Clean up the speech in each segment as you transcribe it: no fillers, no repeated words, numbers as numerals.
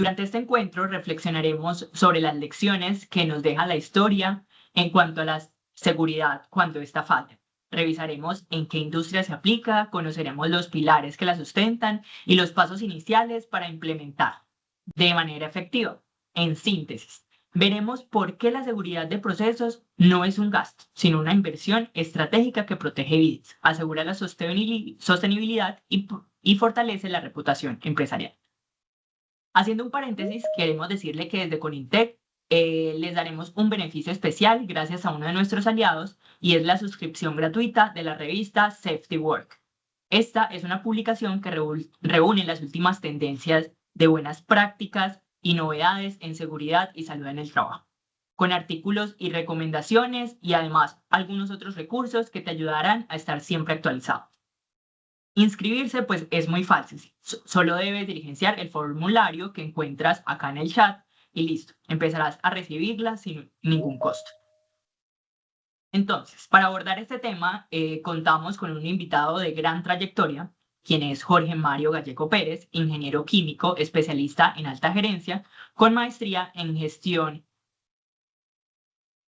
Durante este encuentro reflexionaremos sobre las lecciones que nos deja la historia en cuanto a la seguridad cuando esta falla. Revisaremos en qué industria se aplica, conoceremos los pilares que la sustentan y los pasos iniciales para implementar de manera efectiva. En síntesis, veremos por qué la seguridad de procesos no es un gasto, sino una inversión estratégica que protege vidas, asegura la sostenibilidad y fortalece la reputación empresarial. Haciendo un paréntesis, queremos decirle que desde Conintec les daremos un beneficio especial gracias a uno de nuestros aliados y es la suscripción gratuita de la revista Safety Work. Esta es una publicación que reúne las últimas tendencias de buenas prácticas y novedades en seguridad y salud en el trabajo, con artículos y recomendaciones y además algunos otros recursos que te ayudarán a estar siempre actualizado. Inscribirse pues es muy fácil, solo debes diligenciar el formulario que encuentras acá en el chat y listo, empezarás a recibirla sin ningún costo. Entonces, para abordar este tema, contamos con un invitado de gran trayectoria, quien es Jorge Mario Gallego Pérez, ingeniero químico, especialista en alta gerencia, con maestría en gestión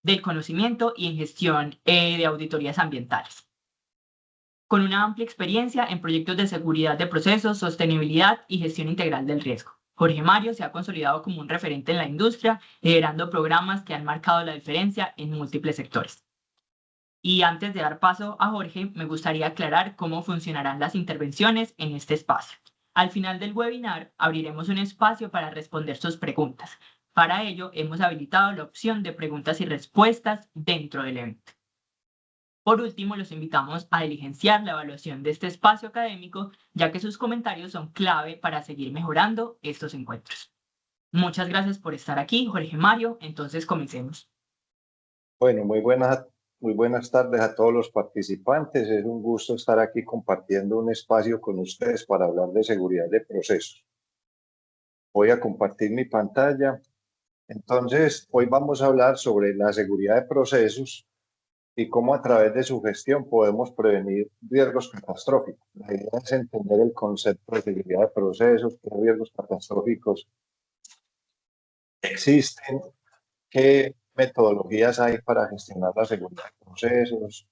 del conocimiento y en gestión de auditorías ambientales. Con una amplia experiencia en proyectos de seguridad de procesos, sostenibilidad y gestión integral del riesgo. Jorge Mario se ha consolidado como un referente en la industria, liderando programas que han marcado la diferencia en múltiples sectores. Y antes de dar paso a Jorge, me gustaría aclarar cómo funcionarán las intervenciones en este espacio. Al final del webinar, abriremos un espacio para responder sus preguntas. Para ello, hemos habilitado la opción de preguntas y respuestas dentro del evento. Por último, los invitamos a diligenciar la evaluación de este espacio académico, ya que sus comentarios son clave para seguir mejorando estos encuentros. Muchas gracias por estar aquí, Jorge Mario. Entonces, comencemos. Bueno, muy buenas tardes a todos los participantes. Es un gusto estar aquí compartiendo un espacio con ustedes para hablar de seguridad de procesos. Voy a compartir mi pantalla. Entonces, hoy vamos a hablar sobre la seguridad de procesos y cómo a través de su gestión podemos prevenir riesgos catastróficos. La idea es entender el concepto de seguridad de procesos, qué riesgos catastróficos existen, qué metodologías hay para gestionar la seguridad de procesos,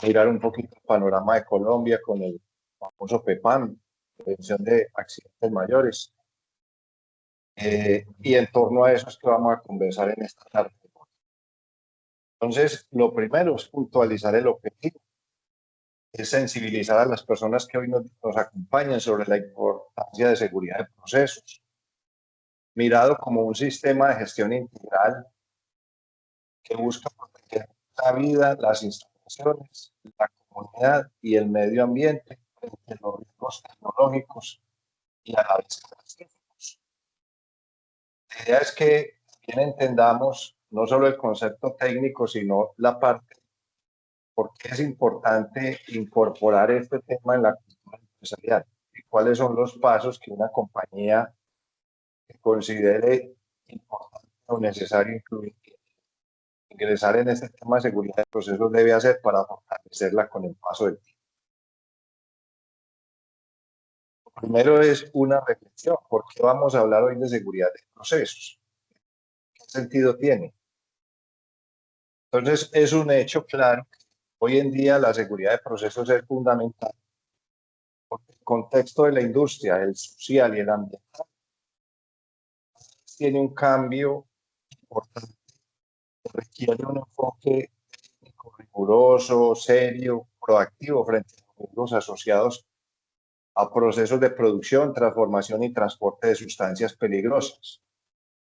mirar un poquito el panorama de Colombia con el famoso PEPAM, Prevención de Accidentes Mayores. Y en torno a eso es que vamos a conversar en esta tarde. Entonces, lo primero es puntualizar el objetivo, es sensibilizar a las personas que hoy nos acompañan sobre la importancia de seguridad de procesos, mirado como un sistema de gestión integral que busca proteger la vida, las instalaciones, la comunidad y el medio ambiente frente a los riesgos tecnológicos y a la vez catastróficos. La idea es que bien entendamos no solo el concepto técnico, sino la parte por qué es importante incorporar este tema en la cultura empresarial y cuáles son los pasos que una compañía considere importante o necesario incluir. Ingresar en este tema de seguridad de procesos debe hacer para fortalecerla con el paso del tiempo. Lo primero es una reflexión. ¿Por qué vamos a hablar hoy de seguridad de procesos? ¿Qué sentido tiene? Entonces, es un hecho claro que hoy en día la seguridad de procesos es fundamental porque el contexto de la industria, el social y el ambiental, tiene un cambio importante que requiere un enfoque técnico, riguroso, serio, proactivo frente a los riesgos asociados a procesos de producción, transformación y transporte de sustancias peligrosas.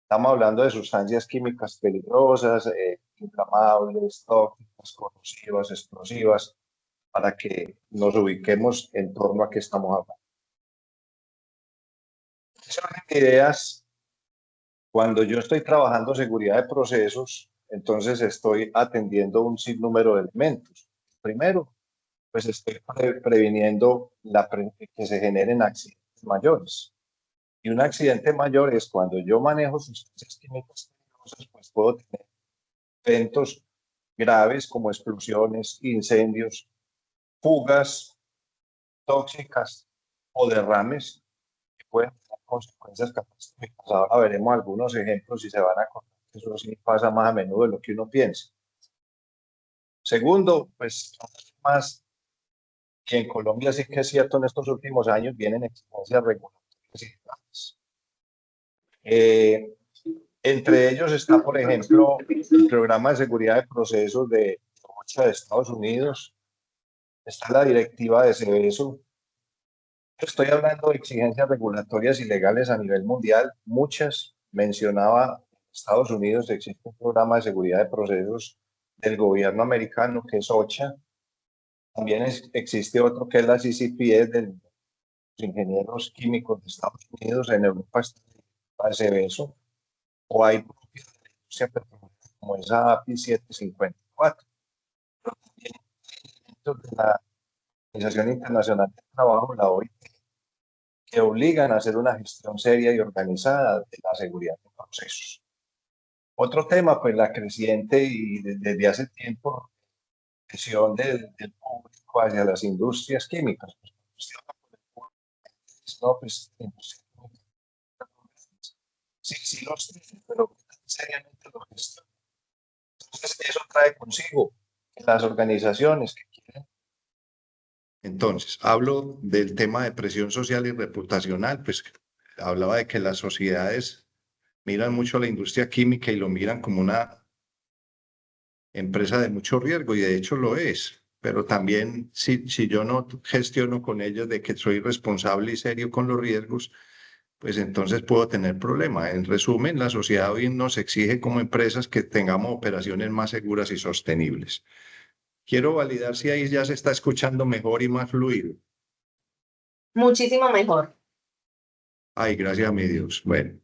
Estamos hablando de sustancias químicas peligrosas, inflamables, tóxicas, corrosivas, explosivas, para que nos ubiquemos en torno a qué estamos hablando. Esas ideas, cuando yo estoy trabajando seguridad de procesos, entonces estoy atendiendo un sinnúmero de elementos. Primero, pues estoy previniendo que se generen accidentes mayores. Y un accidente mayor es cuando yo manejo sustancias químicas peligrosas, pues puedo tener eventos graves como explosiones, incendios, fugas tóxicas o derrames que pueden tener consecuencias catastróficas. Ahora veremos algunos ejemplos y se van a contar que eso sí pasa más a menudo de lo que uno piensa. Segundo, pues más, y en Colombia sí que es cierto, en estos últimos años vienen exigencias regulatorias y demás. Entre ellos está, por ejemplo, el programa de seguridad de procesos de OSHA de Estados Unidos, está la directiva de Seveso. Estoy hablando de exigencias regulatorias y legales a nivel mundial, muchas. Mencionaba Estados Unidos, existe un programa de seguridad de procesos del gobierno americano que es OSHA. También existe otro que es la CCPS de los ingenieros químicos de Estados Unidos. En Europa está la Seveso, o hay propias de la industria petrolera como esa API 754. Pero también hay elementos de la Organización Internacional del Trabajo, la OIT, que obligan a hacer una gestión seria y organizada de la seguridad de procesos. Otro tema, pues la creciente y desde hace tiempo presión del público hacia las industrias químicas. No, pues, sí los tiene, pero seriamente lo gestionan. Entonces, eso trae consigo que las organizaciones que quieren. Entonces, hablo del tema de presión social y reputacional, pues hablaba de que las sociedades miran mucho a la industria química y lo miran como una empresa de mucho riesgo, y de hecho lo es, pero también si yo no gestiono con ellos de que soy responsable y serio con los riesgos, pues entonces puedo tener problemas. En resumen, la sociedad hoy nos exige como empresas que tengamos operaciones más seguras y sostenibles. Quiero validar si ahí ya se está escuchando mejor y más fluido. Muchísimo mejor. Ay, gracias a mi Dios. Bueno,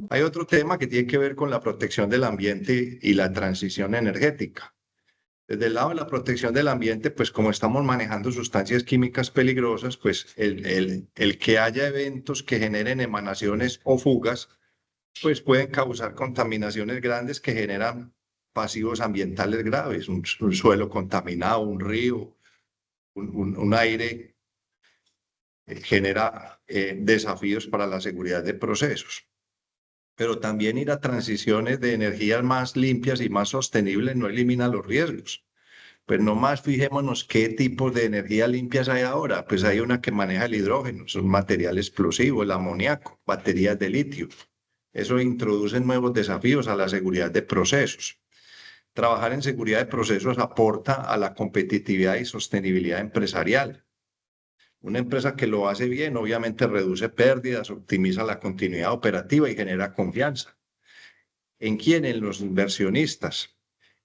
hay otro tema que tiene que ver con la protección del ambiente y la transición energética. Desde el lado de la protección del ambiente, pues como estamos manejando sustancias químicas peligrosas, pues el que haya eventos que generen emanaciones o fugas, pues pueden causar contaminaciones grandes que generan pasivos ambientales graves, un suelo contaminado, un río, un aire, genera desafíos para la seguridad de procesos. Pero también ir a transiciones de energías más limpias y más sostenibles no elimina los riesgos. Pues nomás fijémonos qué tipos de energía limpias hay ahora. Pues hay una que maneja el hidrógeno, es un material explosivo, el amoníaco, baterías de litio. Eso introduce nuevos desafíos a la seguridad de procesos. Trabajar en seguridad de procesos aporta a la competitividad y sostenibilidad empresarial. Una empresa que lo hace bien, obviamente reduce pérdidas, optimiza la continuidad operativa y genera confianza. ¿En quién? En los inversionistas.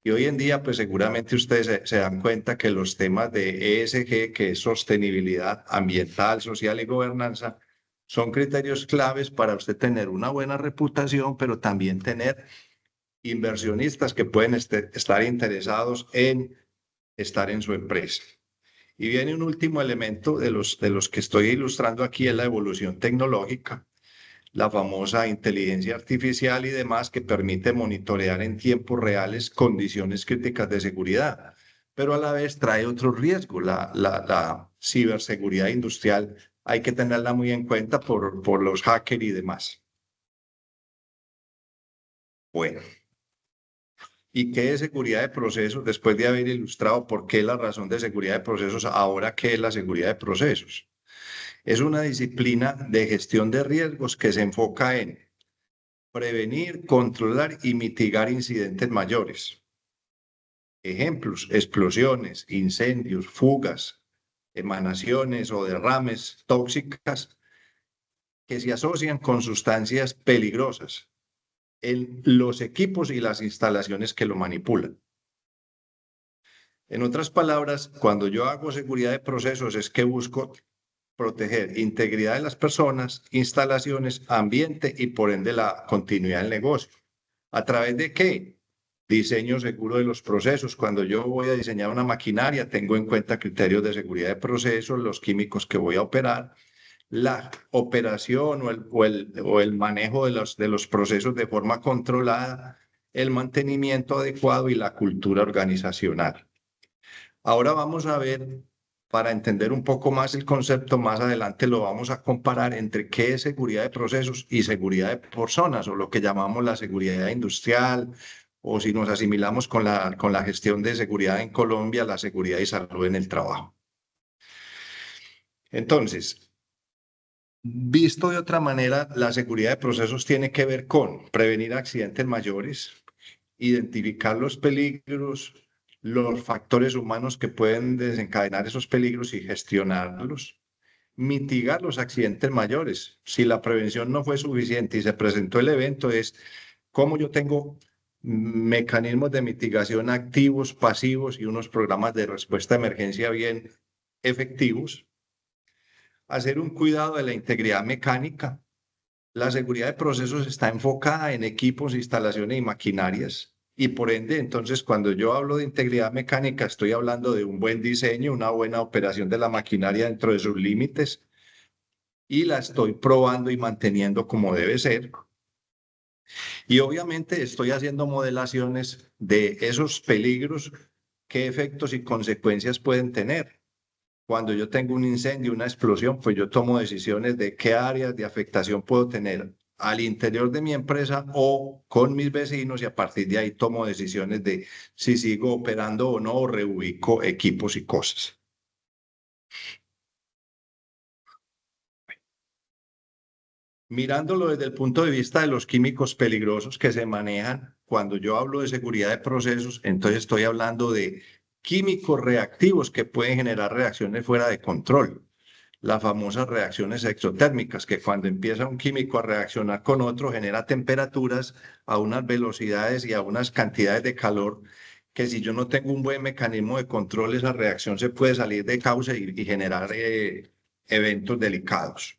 Y hoy en día, pues seguramente ustedes se dan cuenta que los temas de ESG, que es sostenibilidad ambiental, social y gobernanza, son criterios claves para usted tener una buena reputación, pero también tener inversionistas que pueden estar interesados en estar en su empresa. Y viene un último elemento de los que estoy ilustrando aquí, es la evolución tecnológica, la famosa inteligencia artificial y demás, que permite monitorear en tiempos reales condiciones críticas de seguridad, pero a la vez trae otros riesgos. La ciberseguridad industrial hay que tenerla muy en cuenta por los hackers y demás. Bueno, ¿y qué es seguridad de procesos? Después de haber ilustrado por qué la razón de seguridad de procesos, ahora qué es la seguridad de procesos. Es una disciplina de gestión de riesgos que se enfoca en prevenir, controlar y mitigar incidentes mayores. Ejemplos: explosiones, incendios, fugas, emanaciones o derrames tóxicas que se asocian con sustancias peligrosas en los equipos y las instalaciones que lo manipulan. En otras palabras, cuando yo hago seguridad de procesos es que busco proteger integridad de las personas, instalaciones, ambiente y por ende la continuidad del negocio. ¿A través de qué? Diseño seguro de los procesos. Cuando yo voy a diseñar una maquinaria, tengo en cuenta criterios de seguridad de procesos, los químicos que voy a operar, la operación o el manejo de los procesos de forma controlada, el mantenimiento adecuado y la cultura organizacional. Ahora vamos a ver para entender un poco más el concepto, más adelante lo vamos a comparar entre qué es seguridad de procesos y seguridad de personas, o lo que llamamos la seguridad industrial, o si nos asimilamos con la gestión de seguridad en Colombia, la seguridad y salud en el trabajo. Entonces, visto de otra manera, la seguridad de procesos tiene que ver con prevenir accidentes mayores, identificar los peligros, los factores humanos que pueden desencadenar esos peligros y gestionarlos, mitigar los accidentes mayores. Si la prevención no fue suficiente y se presentó el evento, es cómo yo tengo mecanismos de mitigación activos, pasivos y unos programas de respuesta a emergencia bien efectivos. Hacer un cuidado de la integridad mecánica. La seguridad de procesos está enfocada en equipos, instalaciones y maquinarias. Y por ende, entonces, cuando yo hablo de integridad mecánica, estoy hablando de un buen diseño, una buena operación de la maquinaria dentro de sus límites y la estoy probando y manteniendo como debe ser. Y obviamente estoy haciendo modelaciones de esos peligros, qué efectos y consecuencias pueden tener. Cuando yo tengo un incendio, una explosión, pues yo tomo decisiones de qué áreas de afectación puedo tener al interior de mi empresa o con mis vecinos, y a partir de ahí tomo decisiones de si sigo operando o no, o reubico equipos y cosas. Mirándolo desde el punto de vista de los químicos peligrosos que se manejan, cuando yo hablo de seguridad de procesos, entonces estoy hablando de químicos reactivos que pueden generar reacciones fuera de control. Las famosas reacciones exotérmicas, que cuando empieza un químico a reaccionar con otro, genera temperaturas a unas velocidades y a unas cantidades de calor que, si yo no tengo un buen mecanismo de control, esa reacción se puede salir de cauce y generar eventos delicados.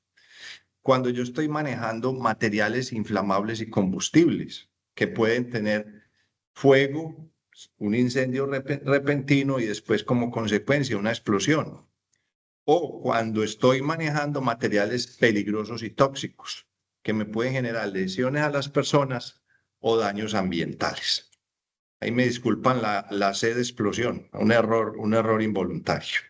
Cuando yo estoy manejando materiales inflamables y combustibles que pueden tener fuego, un incendio repentino y después como consecuencia una explosión. O cuando estoy manejando materiales peligrosos y tóxicos que me pueden generar lesiones a las personas o daños ambientales. Ahí me disculpan la C de explosión, un error involuntario.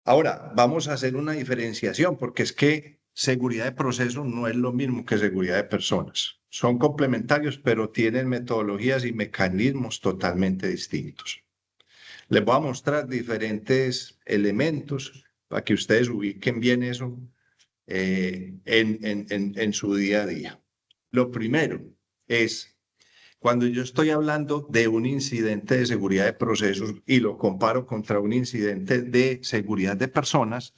Ahora, vamos a hacer una diferenciación, porque es que seguridad de procesos no es lo mismo que seguridad de personas. Son complementarios, pero tienen metodologías y mecanismos totalmente distintos. Les voy a mostrar diferentes elementos para que ustedes ubiquen bien eso en su día a día. Lo primero es, cuando yo estoy hablando de un incidente de seguridad de procesos y lo comparo contra un incidente de seguridad de personas,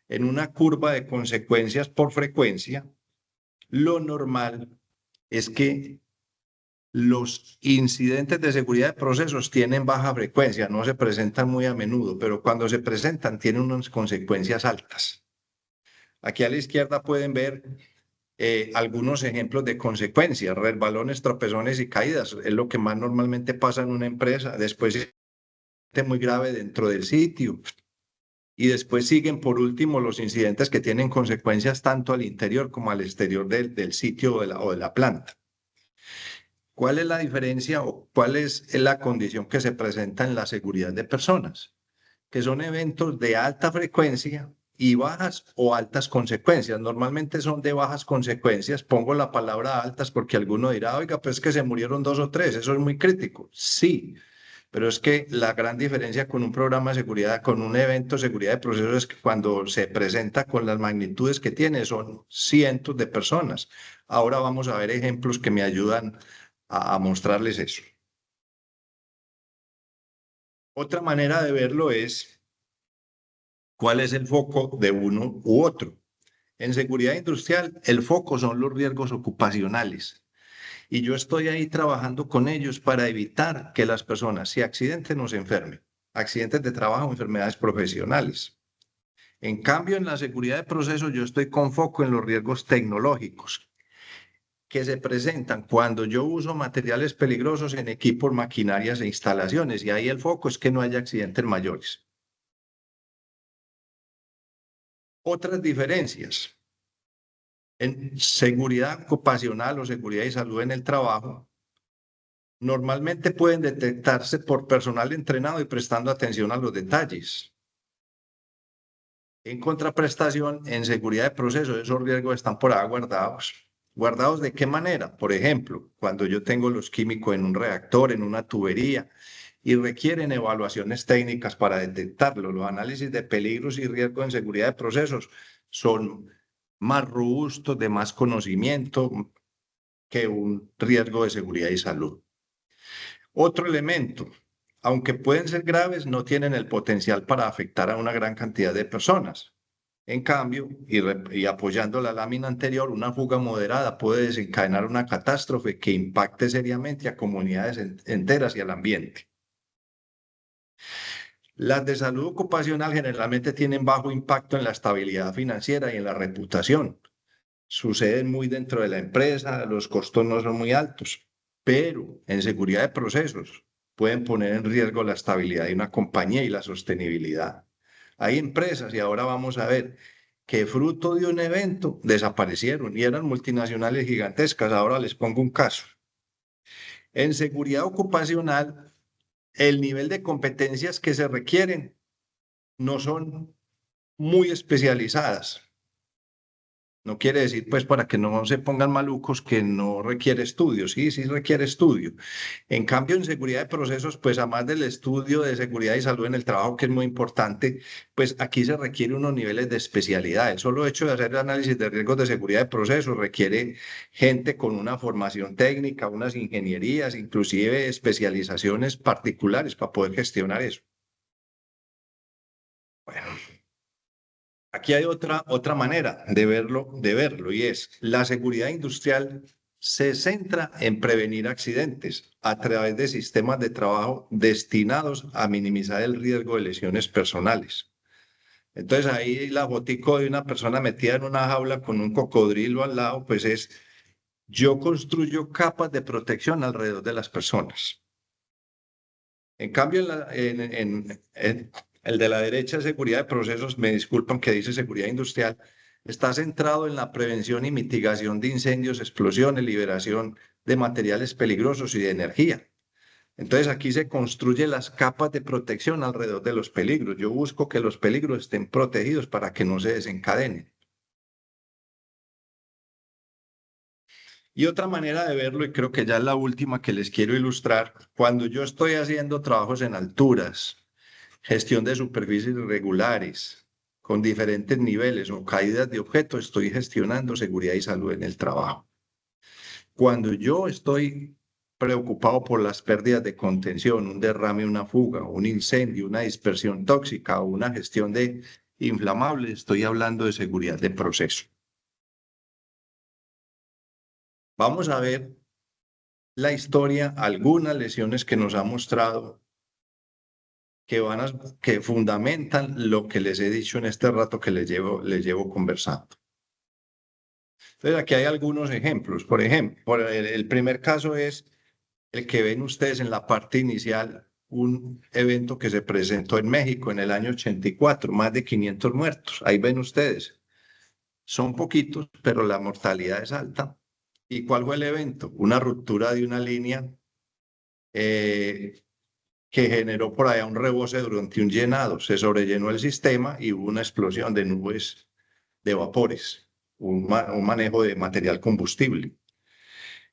en una curva de consecuencias por frecuencia, lo normal es que los incidentes de seguridad de procesos tienen baja frecuencia, no se presentan muy a menudo, pero cuando se presentan tienen unas consecuencias altas. Aquí a la izquierda pueden ver algunos ejemplos de consecuencias: resbalones, tropezones y caídas. Es lo que más normalmente pasa en una empresa. Después, muy grave dentro del sitio. Y después siguen, por último, los incidentes que tienen consecuencias tanto al interior como al exterior del sitio o de la planta. ¿Cuál es la diferencia o cuál es la condición que se presenta en la seguridad de personas? Que son eventos de alta frecuencia y bajas o altas consecuencias. Normalmente son de bajas consecuencias. Pongo la palabra altas porque alguno dirá, oiga, pues es que se murieron 2 o 3, eso es muy crítico. Sí, pero es que la gran diferencia con un programa de seguridad, con un evento de seguridad de procesos, es que cuando se presenta con las magnitudes que tiene, son cientos de personas. Ahora vamos a ver ejemplos que me ayudan a mostrarles eso. Otra manera de verlo es cuál es el foco de uno u otro. En seguridad industrial, el foco son los riesgos ocupacionales. Y yo estoy ahí trabajando con ellos para evitar que las personas se accidenten o se enfermen. Accidentes de trabajo o enfermedades profesionales. En cambio, en la seguridad de procesos, yo estoy con foco en los riesgos tecnológicos que se presentan cuando yo uso materiales peligrosos en equipos, maquinarias e instalaciones. Y ahí el foco es que no haya accidentes mayores. Otras diferencias. En seguridad ocupacional o seguridad y salud en el trabajo, normalmente pueden detectarse por personal entrenado y prestando atención a los detalles. En contraprestación, en seguridad de procesos, esos riesgos están por ahí guardados. ¿Guardados de qué manera? Por ejemplo, cuando yo tengo los químicos en un reactor, en una tubería, y requieren evaluaciones técnicas para detectarlo. Los análisis de peligros y riesgos en seguridad de procesos son más robustos, de más conocimiento que un riesgo de seguridad y salud. Otro elemento, aunque pueden ser graves, no tienen el potencial para afectar a una gran cantidad de personas. En cambio, y apoyando la lámina anterior, una fuga moderada puede desencadenar una catástrofe que impacte seriamente a comunidades enteras y al ambiente. Las de salud ocupacional generalmente tienen bajo impacto en la estabilidad financiera y en la reputación. Suceden muy dentro de la empresa, los costos no son muy altos, pero en seguridad de procesos pueden poner en riesgo la estabilidad de una compañía y la sostenibilidad. Hay empresas, y ahora vamos a ver, que fruto de un evento desaparecieron y eran multinacionales gigantescas. Ahora les pongo un caso. En seguridad ocupacional, el nivel de competencias que se requieren no son muy especializadas. No quiere decir, pues, para que no se pongan malucos, que no requiere estudio. Sí, sí requiere estudio. En cambio, en seguridad de procesos, pues, además del estudio de seguridad y salud en el trabajo, que es muy importante, pues aquí se requiere unos niveles de especialidad. El solo hecho de hacer el análisis de riesgos de seguridad de procesos requiere gente con una formación técnica, unas ingenierías, inclusive especializaciones particulares para poder gestionar eso. Bueno. Aquí hay otra manera de verlo, y es la seguridad industrial se centra en prevenir accidentes a través de sistemas de trabajo destinados a minimizar el riesgo de lesiones personales. Entonces ahí la botico de una persona metida en una jaula con un cocodrilo al lado, pues es yo construyo capas de protección alrededor de las personas. En cambio, el de la derecha, seguridad de procesos, me disculpan que dice seguridad industrial, está centrado en la prevención y mitigación de incendios, explosiones, liberación de materiales peligrosos y de energía. Entonces aquí se construyen las capas de protección alrededor de los peligros. Yo busco que los peligros estén protegidos para que no se desencadenen. Y otra manera de verlo, y creo que ya es la última que les quiero ilustrar, cuando yo estoy haciendo trabajos en alturas, gestión de superficies irregulares con diferentes niveles o caídas de objetos, estoy gestionando seguridad y salud en el trabajo. Cuando yo estoy preocupado por las pérdidas de contención, un derrame, una fuga, un incendio, una dispersión tóxica o una gestión de inflamables, estoy hablando de seguridad de proceso. Vamos a ver la historia, algunas lesiones que nos ha mostrado que fundamentan lo que les he dicho en este rato que les llevo conversando. Entonces, aquí hay algunos ejemplos. Por ejemplo, el primer caso es el que ven ustedes en la parte inicial, un evento que se presentó en México en el año 84, más de 500 muertos. Ahí ven ustedes. Son poquitos, pero la mortalidad es alta. ¿Y cuál fue el evento? Una ruptura de una línea que generó por allá un rebose durante un llenado. Se sobrellenó el sistema y hubo una explosión de nubes de vapores, un manejo de material combustible.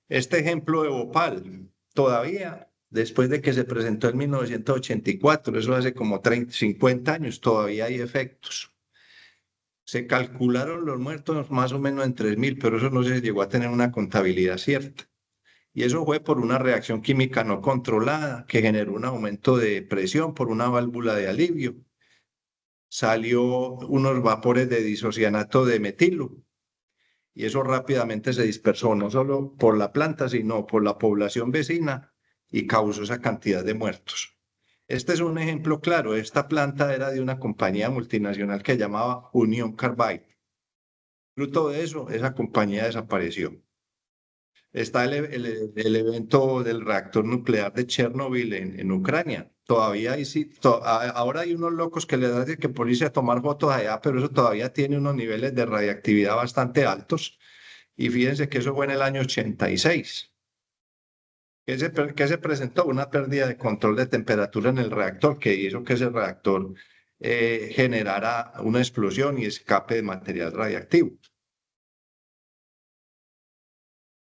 Este ejemplo de Bhopal, todavía, después de que se presentó en 1984, eso hace como 50 años, todavía hay efectos. Se calcularon los muertos más o menos en 3.000, pero eso no se llegó a tener una contabilidad cierta. Y eso fue por una reacción química no controlada que generó un aumento de presión por una válvula de alivio. Salió unos vapores de disocianato de metilo y eso rápidamente se dispersó no solo por la planta, sino por la población vecina y causó esa cantidad de muertos. Este es un ejemplo claro. Esta planta era de una compañía multinacional que llamaba Union Carbide. Fruto de eso, esa compañía desapareció. Está el evento del reactor nuclear de Chernobyl en Ucrania. Todavía hay, ahora hay unos locos que le dan que ponerse a tomar fotos allá, pero eso todavía tiene unos niveles de radiactividad bastante altos. Y fíjense que eso fue en el año 86. ¿Qué se presentó? Una pérdida de control de temperatura en el reactor que hizo que ese reactor generara una explosión y escape de material radiactivo.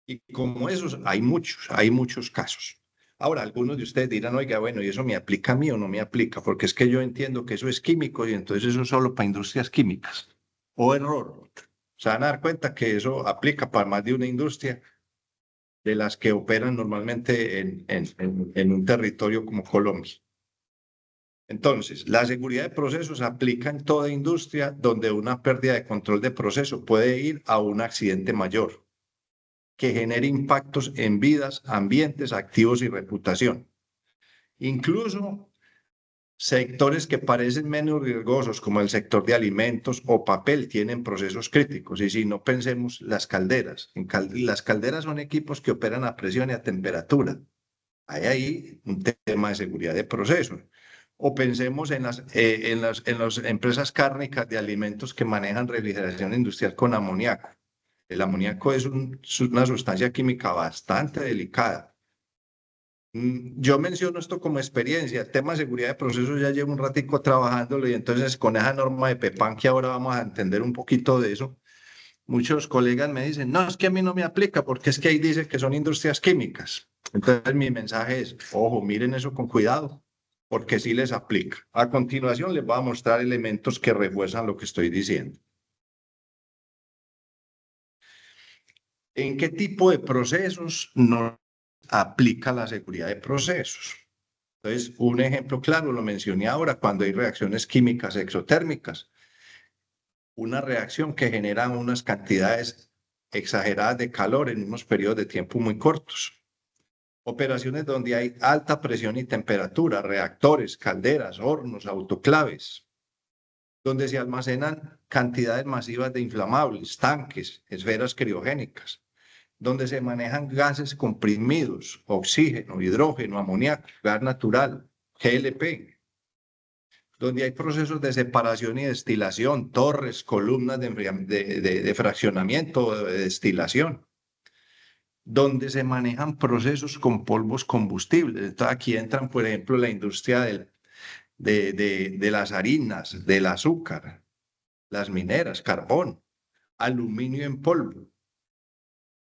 Y como esos, hay muchos casos. Ahora, algunos de ustedes dirán, oiga, bueno, ¿y eso me aplica a mí o no me aplica? Porque es que yo entiendo que eso es químico y entonces eso es solo para industrias químicas. O error. Se van a dar cuenta que eso aplica para más de una industria de las que operan normalmente en un territorio como Colombia. Entonces, la seguridad de procesos aplica en toda industria donde una pérdida de control de proceso puede ir a un accidente mayor que genere impactos en vidas, ambientes, activos y reputación. Incluso sectores que parecen menos riesgosos, como el sector de alimentos o papel, tienen procesos críticos. Y si no pensemos las calderas. Las calderas son equipos que operan a presión y a temperatura. Hay ahí un tema de seguridad de procesos. O pensemos en las empresas cárnicas de alimentos que manejan refrigeración industrial con amoníaco. El amoníaco es una sustancia química bastante delicada. Yo menciono esto como experiencia. El tema de seguridad de procesos ya llevo un ratico trabajándolo y entonces con esa norma de PEPAN que ahora vamos a entender un poquito de eso, muchos colegas me dicen, no, es que a mí no me aplica porque es que ahí dice que son industrias químicas. Entonces mi mensaje es, ojo, miren eso con cuidado porque sí les aplica. A continuación les voy a mostrar elementos que refuerzan lo que estoy diciendo. ¿En qué tipo de procesos no aplica la seguridad de procesos? Entonces, un ejemplo claro, lo mencioné ahora, cuando hay reacciones químicas exotérmicas, una reacción que genera unas cantidades exageradas de calor en unos periodos de tiempo muy cortos. Operaciones donde hay alta presión y temperatura, reactores, calderas, hornos, autoclaves, donde se almacenan cantidades masivas de inflamables, tanques, esferas criogénicas, donde se manejan gases comprimidos, oxígeno, hidrógeno, amoníaco, gas natural, GLP, donde hay procesos de separación y destilación, torres, columnas de fraccionamiento, de destilación, donde se manejan procesos con polvos combustibles. Entonces aquí entran, por ejemplo, la industria de las harinas, del azúcar, las mineras, carbón, aluminio en polvo,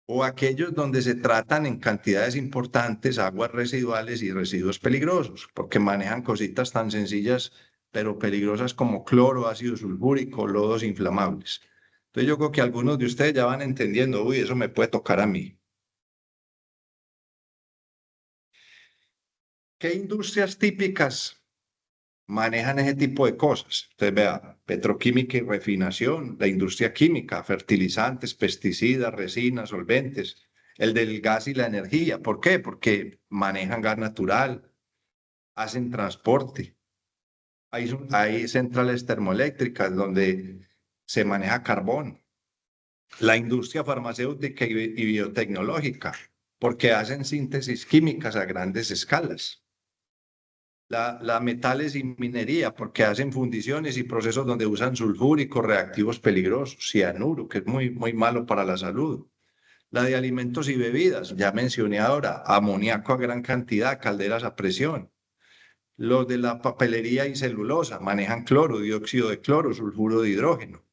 o aquellos donde se tratan en cantidades importantes aguas residuales y residuos peligrosos, porque manejan cositas tan sencillas pero peligrosas como cloro, ácido sulfúrico, lodos inflamables. Entonces yo creo que algunos de ustedes ya van entendiendo, uy, eso me puede tocar a mí. ¿Qué industrias típicas manejan ese tipo de cosas? Entonces vea, petroquímica y refinación, la industria química, fertilizantes, pesticidas, resinas, solventes, el del gas y la energía. ¿Por qué? Porque manejan gas natural, hacen transporte. Hay centrales termoeléctricas donde se maneja carbón. La industria farmacéutica y biotecnológica, porque hacen síntesis químicas a grandes escalas. La metales y minería, porque hacen fundiciones y procesos donde usan sulfúricos, reactivos peligrosos, cianuro, que es muy malo para la salud. La de alimentos y bebidas, ya mencioné ahora, amoníaco a gran cantidad, calderas a presión. Los de la papelería y celulosa manejan cloro, dióxido de cloro, sulfuro de hidrógeno.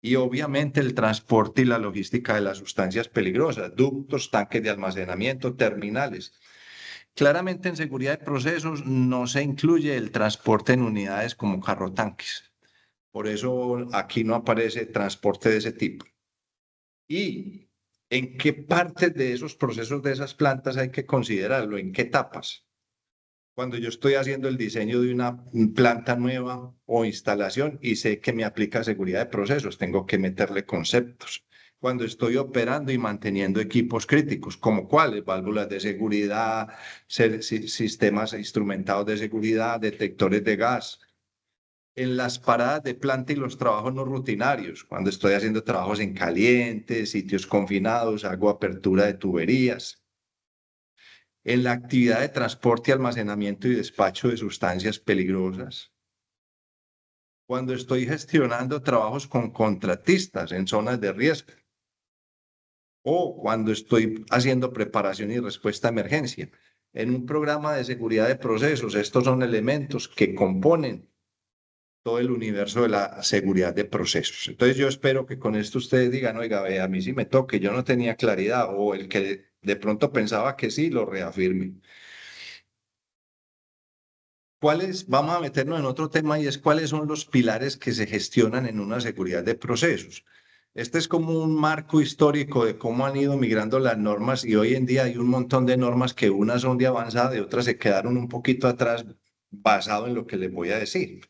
Y obviamente el transporte y la logística de las sustancias peligrosas, ductos, tanques de almacenamiento, terminales. Claramente en seguridad de procesos no se incluye el transporte en unidades como carro tanques. Por eso aquí no aparece transporte de ese tipo. ¿Y en qué partes de esos procesos de esas plantas hay que considerarlo? ¿En qué etapas? Cuando yo estoy haciendo el diseño de una planta nueva o instalación y sé que me aplica seguridad de procesos, tengo que meterle conceptos. Cuando estoy operando y manteniendo equipos críticos, como cuáles, válvulas de seguridad, sistemas instrumentados de seguridad, detectores de gas. En las paradas de planta y los trabajos no rutinarios, cuando estoy haciendo trabajos en caliente, sitios confinados, hago apertura de tuberías en la actividad de transporte, almacenamiento y despacho de sustancias peligrosas. Cuando estoy gestionando trabajos con contratistas en zonas de riesgo. o cuando estoy haciendo preparación y respuesta a emergencia. En un programa de seguridad de procesos, estos son elementos que componen todo el universo de la seguridad de procesos. Entonces yo espero que con esto ustedes digan, oiga, ve, a mí sí me toque, yo no tenía claridad, o el que de pronto pensaba que sí, lo reafirme. Vamos a meternos en otro tema y es cuáles son los pilares que se gestionan en una seguridad de procesos. Este es como un marco histórico de cómo han ido migrando las normas y hoy en día hay un montón de normas que unas son de avanzada y otras se quedaron un poquito atrás basado en lo que les voy a decir.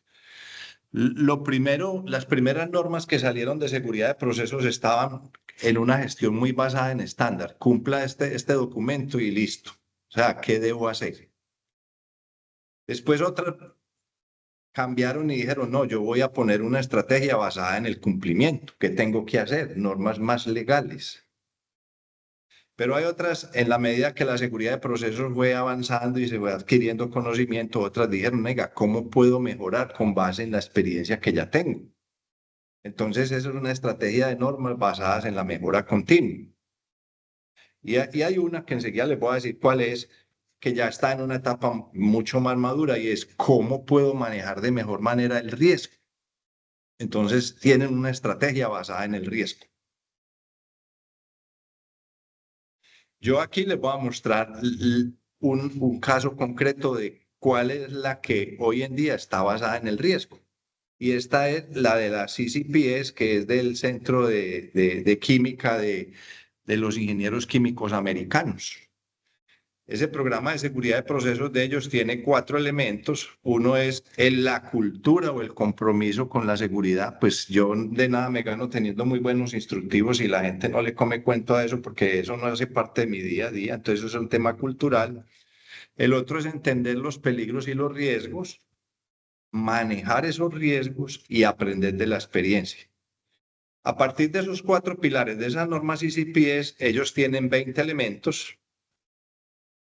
Lo primero, las primeras normas que salieron de seguridad de procesos estaban en una gestión muy basada en estándar. Cumpla este documento y listo. O sea, ¿qué debo hacer? Después otras cambiaron y dijeron, no, yo voy a poner una estrategia basada en el cumplimiento. ¿Qué tengo que hacer? Normas más legales. Pero hay otras, en la medida que la seguridad de procesos fue avanzando y se fue adquiriendo conocimiento, otras dijeron, venga, ¿cómo puedo mejorar con base en la experiencia que ya tengo? Entonces, eso es una estrategia de normas basadas en la mejora continua. Y hay una que enseguida les voy a decir cuál es, que ya está en una etapa mucho más madura y es cómo puedo manejar de mejor manera el riesgo. Entonces, tienen una estrategia basada en el riesgo. Yo aquí les voy a mostrar un caso concreto de cuál es la que hoy en día está basada en el riesgo. Y esta es la de la CCPS, que es del Centro de Química de los Ingenieros Químicos Americanos. Ese programa de seguridad de procesos de ellos tiene 4 elementos. Uno es la cultura o el compromiso con la seguridad. Pues yo de nada me gano teniendo muy buenos instructivos y la gente no le come cuento a eso porque eso no hace parte de mi día a día. Entonces eso es un tema cultural. El otro es entender los peligros y los riesgos, manejar esos riesgos y aprender de la experiencia. A partir de esos 4 pilares de esas normas ICPS, ellos tienen 20 elementos.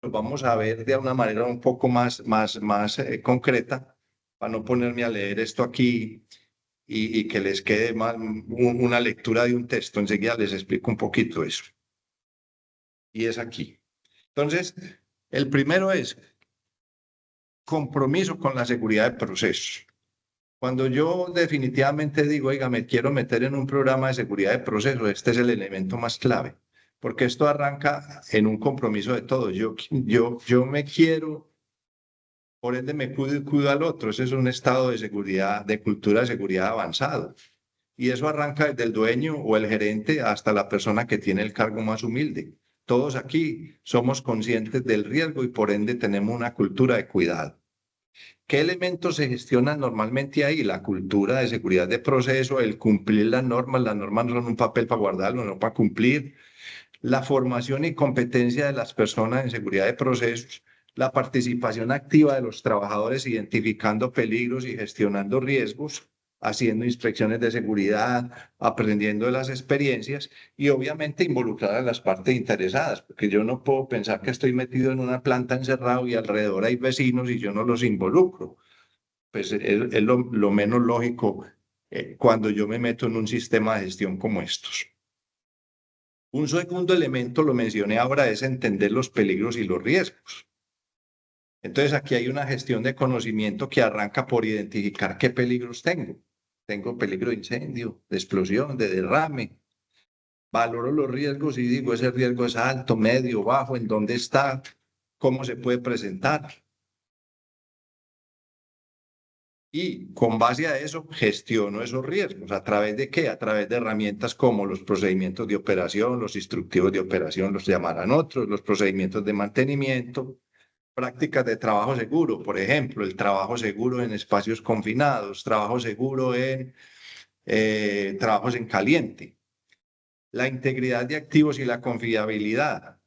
Los vamos a ver de una manera un poco más concreta, para no ponerme a leer esto aquí y que les quede más una lectura de un texto. Enseguida les explico un poquito eso. Y es aquí. Entonces, el primero es compromiso con la seguridad de procesos. Cuando yo definitivamente digo, oiga, me quiero meter en un programa de seguridad de procesos, este es el elemento más clave, porque esto arranca en un compromiso de todos. Yo me quiero, por ende me cuido y cuido al otro. Ese es un estado de seguridad, de cultura de seguridad avanzado. Y eso arranca desde el dueño o el gerente hasta la persona que tiene el cargo más humilde. Todos aquí somos conscientes del riesgo y por ende tenemos una cultura de cuidado. ¿Qué elementos se gestionan normalmente ahí? La cultura de seguridad de proceso, el cumplir las normas no son un papel para guardarlo, no para cumplir. La formación y competencia de las personas en seguridad de procesos, la participación activa de los trabajadores identificando peligros y gestionando riesgos, haciendo inspecciones de seguridad, aprendiendo de las experiencias y obviamente involucrar a las partes interesadas, porque yo no puedo pensar que estoy metido en una planta encerrado y alrededor hay vecinos y yo no los involucro. Pues es lo menos lógico cuando yo me meto en un sistema de gestión como estos. Un segundo elemento, lo mencioné ahora, es entender los peligros y los riesgos. Entonces aquí hay una gestión de conocimiento que arranca por identificar qué peligros tengo. Tengo peligro de incendio, de explosión, de derrame. Valoro los riesgos y digo, ese riesgo es alto, medio, bajo, en dónde está, cómo se puede presentar. Y con base a eso gestiono esos riesgos. ¿A través de qué? A través de herramientas como los procedimientos de operación, los instructivos de operación, los llamarán otros, los procedimientos de mantenimiento, prácticas de trabajo seguro, por ejemplo, el trabajo seguro en espacios confinados, trabajo seguro en trabajos en caliente, la integridad de activos y la confiabilidad.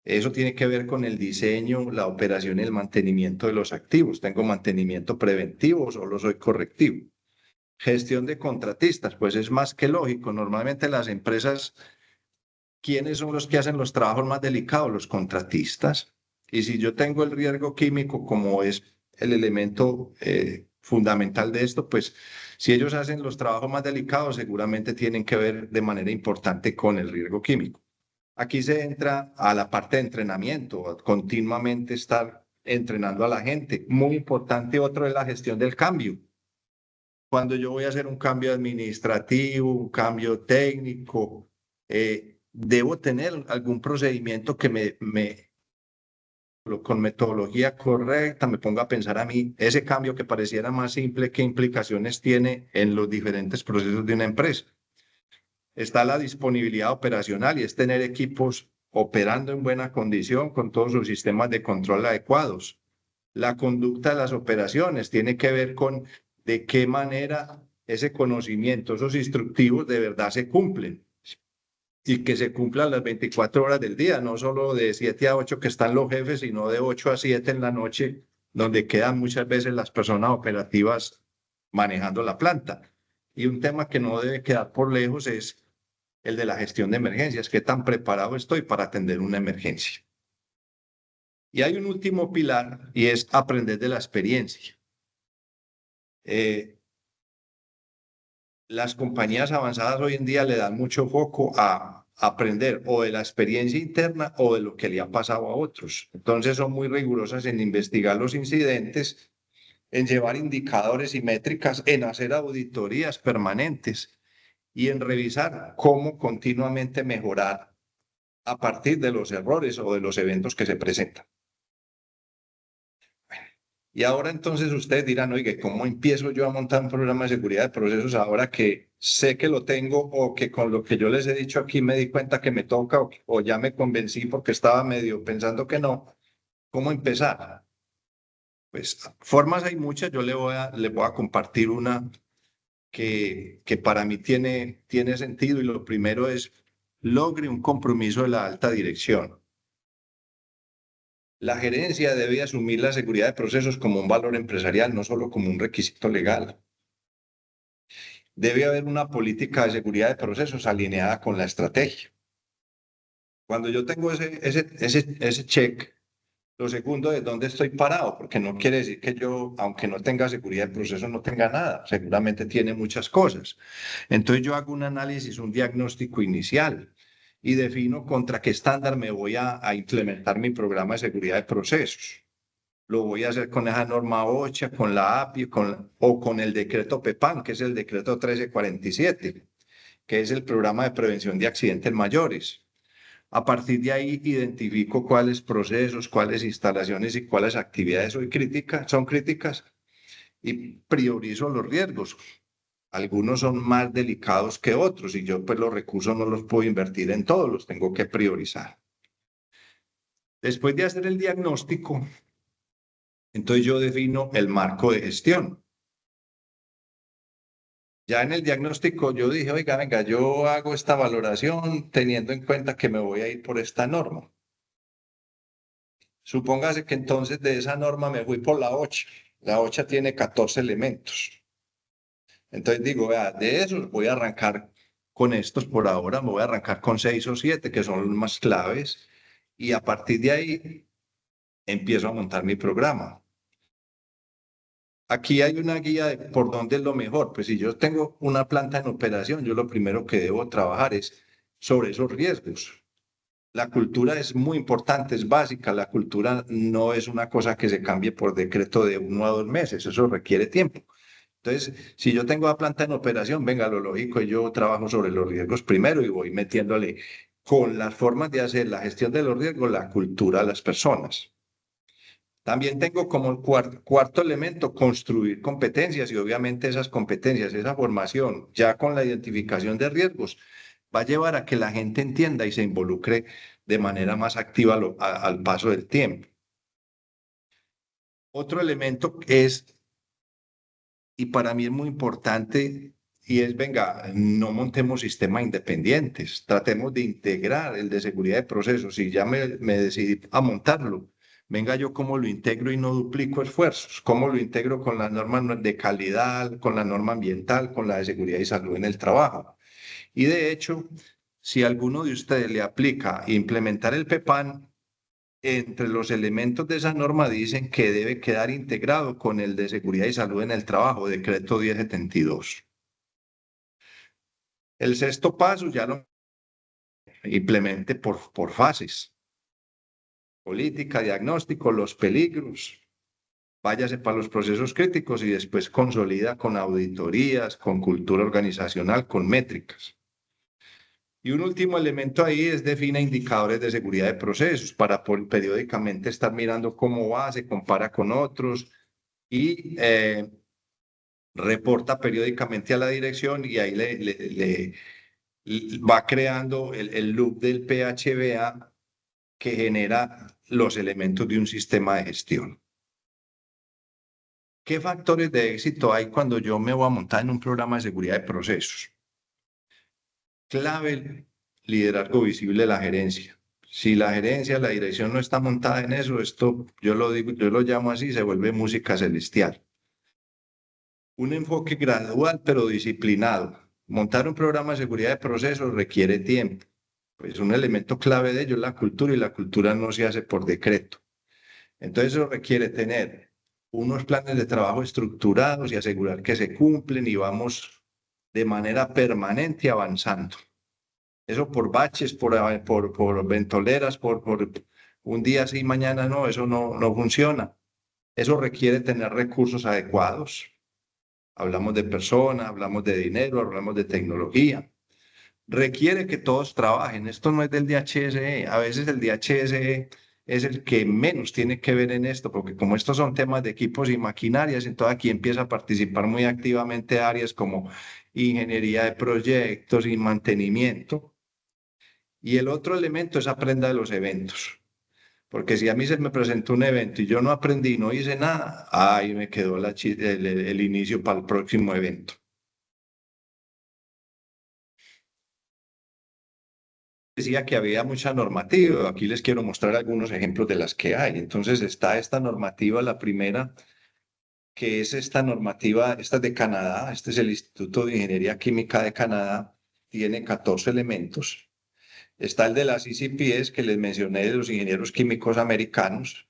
Eso tiene que ver con el diseño, la operación y el mantenimiento de los activos. ¿Tengo mantenimiento preventivo o solo soy correctivo? Gestión de contratistas, pues es más que lógico. Normalmente las empresas, ¿quiénes son los que hacen los trabajos más delicados? Los contratistas. Y si yo tengo el riesgo químico como es el elemento fundamental de esto, pues si ellos hacen los trabajos más delicados, seguramente tienen que ver de manera importante con el riesgo químico. Aquí se entra a la parte de entrenamiento, continuamente estar entrenando a la gente. Muy importante otro es la gestión del cambio. Cuando yo voy a hacer un cambio administrativo, un cambio técnico, debo tener algún procedimiento que con metodología correcta me ponga a pensar a mí ese cambio que pareciera más simple, qué implicaciones tiene en los diferentes procesos de una empresa. Está la disponibilidad operacional y es tener equipos operando en buena condición con todos sus sistemas de control adecuados. La conducta de las operaciones tiene que ver con de qué manera ese conocimiento, esos instructivos de verdad se cumplen y que se cumplan las 24 horas del día, no solo de 7 a 8 que están los jefes, sino de 8 a 7 en la noche, donde quedan muchas veces las personas operativas manejando la planta. Y un tema que no debe quedar por lejos es el de la gestión de emergencias. ¿Qué tan preparado estoy para atender una emergencia? Y hay un último pilar y es aprender de la experiencia. Las compañías avanzadas hoy en día le dan mucho foco a aprender o de la experiencia interna o de lo que le ha pasado a otros. Entonces son muy rigurosas en investigar los incidentes, en llevar indicadores y métricas, en hacer auditorías permanentes y en revisar cómo continuamente mejorar a partir de los errores o de los eventos que se presentan. Y ahora entonces ustedes dirán, oye, ¿cómo empiezo yo a montar un programa de seguridad de procesos ahora que sé que lo tengo o que con lo que yo les he dicho aquí me di cuenta que me toca o ya me convencí porque estaba medio pensando que no? ¿Cómo empezar? Pues formas hay muchas, yo les voy a compartir una que para mí tiene sentido y lo primero es logre un compromiso de la alta dirección. La gerencia debe asumir la seguridad de procesos como un valor empresarial, no solo como un requisito legal. Debe haber una política de seguridad de procesos alineada con la estrategia. Cuando yo tengo ese check, lo segundo es dónde estoy parado, porque no quiere decir que yo, aunque no tenga seguridad de procesos, no tenga nada. Seguramente tiene muchas cosas. Entonces yo hago un análisis, un diagnóstico inicial y defino contra qué estándar me voy a implementar mi programa de seguridad de procesos. Lo voy a hacer con esa norma OSHA, con la API o con el decreto PEPAM, que es el decreto 1347, que es el programa de prevención de accidentes mayores. A partir de ahí identifico cuáles procesos, cuáles instalaciones y cuáles actividades son críticas y priorizo los riesgos. Algunos son más delicados que otros y yo pues los recursos no los puedo invertir en todos, los tengo que priorizar. Después de hacer el diagnóstico, entonces yo defino el marco de gestión. Ya en el diagnóstico yo dije, oiga, venga, yo hago esta valoración teniendo en cuenta que me voy a ir por esta norma. Supóngase que entonces de esa norma me fui por la OSHA. La OSHA tiene 14 elementos. Entonces digo, vea, de esos voy a arrancar con estos por ahora, me voy a arrancar con 6 o 7 que son los más claves y a partir de ahí empiezo a montar mi programa. Aquí hay una guía de por dónde es lo mejor. Pues si yo tengo una planta en operación, yo lo primero que debo trabajar es sobre esos riesgos. La cultura es muy importante, es básica. La cultura no es una cosa que se cambie por decreto de 1 a 2 meses, eso requiere tiempo. Entonces, si yo tengo la planta en operación, venga, lo lógico, yo trabajo sobre los riesgos primero y voy metiéndole con las formas de hacer la gestión de los riesgos, la cultura a las personas. También tengo como cuarto elemento construir competencias y obviamente esas competencias, esa formación, ya con la identificación de riesgos, va a llevar a que la gente entienda y se involucre de manera más activa al paso del tiempo. Otro elemento es, y para mí es muy importante, y es, venga, no montemos sistemas independientes, tratemos de integrar el de seguridad de procesos. Si ya me decidí a montarlo, venga yo cómo lo integro y no duplico esfuerzos, cómo lo integro con las normas de calidad, con la norma ambiental, con la de seguridad y salud en el trabajo. Y de hecho, si alguno de ustedes le aplica implementar el PEPAN, entre los elementos de esa norma dicen que debe quedar integrado con el de seguridad y salud en el trabajo, decreto 1072. El sexto paso ya lo implemente por fases. Política, diagnóstico, los peligros. Váyase para los procesos críticos y después consolida con auditorías, con cultura organizacional, con métricas. Y un último elemento ahí es define indicadores de seguridad de procesos para periódicamente estar mirando cómo va, se compara con otros y reporta periódicamente a la dirección y ahí va creando el loop del PHBA que genera los elementos de un sistema de gestión. ¿Qué factores de éxito hay cuando yo me voy a montar en un programa de seguridad de procesos? Clave, liderazgo visible de la gerencia. Si la gerencia, la dirección no está montada en eso, esto yo lo digo, yo lo llamo así, se vuelve música celestial. Un enfoque gradual pero disciplinado. Montar un programa de seguridad de procesos requiere tiempo. Pues un elemento clave de ello es la cultura y la cultura no se hace por decreto. Entonces eso requiere tener unos planes de trabajo estructurados y asegurar que se cumplen y vamos de manera permanente avanzando. Eso por baches, por ventoleras, por un día sí, mañana no, eso no funciona. Eso requiere tener recursos adecuados. Hablamos de personas, hablamos de dinero, hablamos de tecnología. Requiere que todos trabajen. Esto no es del DHSE. A veces el DHSE es el que menos tiene que ver en esto, porque como estos son temas de equipos y maquinarias, entonces aquí empieza a participar muy activamente áreas como ingeniería de proyectos y mantenimiento. Y el otro elemento es aprenda de los eventos. Porque si a mí se me presentó un evento y yo no aprendí, no hice nada, ahí me quedó el inicio para el próximo evento. Decía que había mucha normativa. Aquí les quiero mostrar algunos ejemplos de las que hay. Entonces está esta normativa, la primera, que es esta normativa, esta es de Canadá, este es el Instituto de Ingeniería Química de Canadá, tiene 14 elementos. Está el de las ICPs que les mencioné de los ingenieros químicos americanos,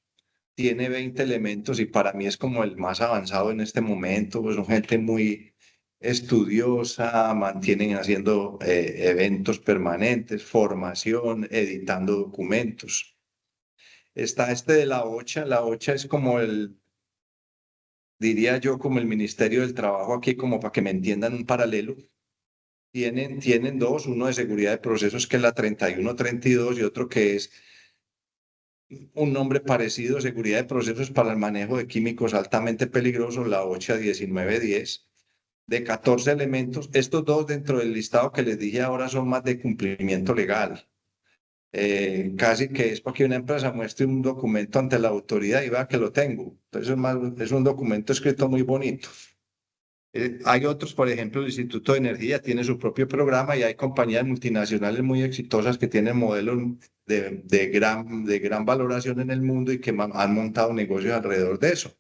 tiene 20 elementos y para mí es como el más avanzado en este momento, pues son gente muy estudiosa, mantienen haciendo eventos permanentes, formación, editando documentos. Está este de la OCHA es como diría yo, como el Ministerio del Trabajo aquí, como para que me entiendan un paralelo. Tienen dos, uno de seguridad de procesos que es la 3132 y otro que es un nombre parecido, seguridad de procesos para el manejo de químicos altamente peligrosos, la OCHA 1910, de 14 elementos. Estos dos dentro del listado que les dije ahora son más de cumplimiento legal. Casi que es para que una empresa muestre un documento ante la autoridad y vea que lo tengo. Entonces es un documento escrito muy bonito. Hay otros, por ejemplo, el Instituto de Energía tiene su propio programa y hay compañías multinacionales muy exitosas que tienen modelos de gran valoración en el mundo y que han montado negocios alrededor de eso.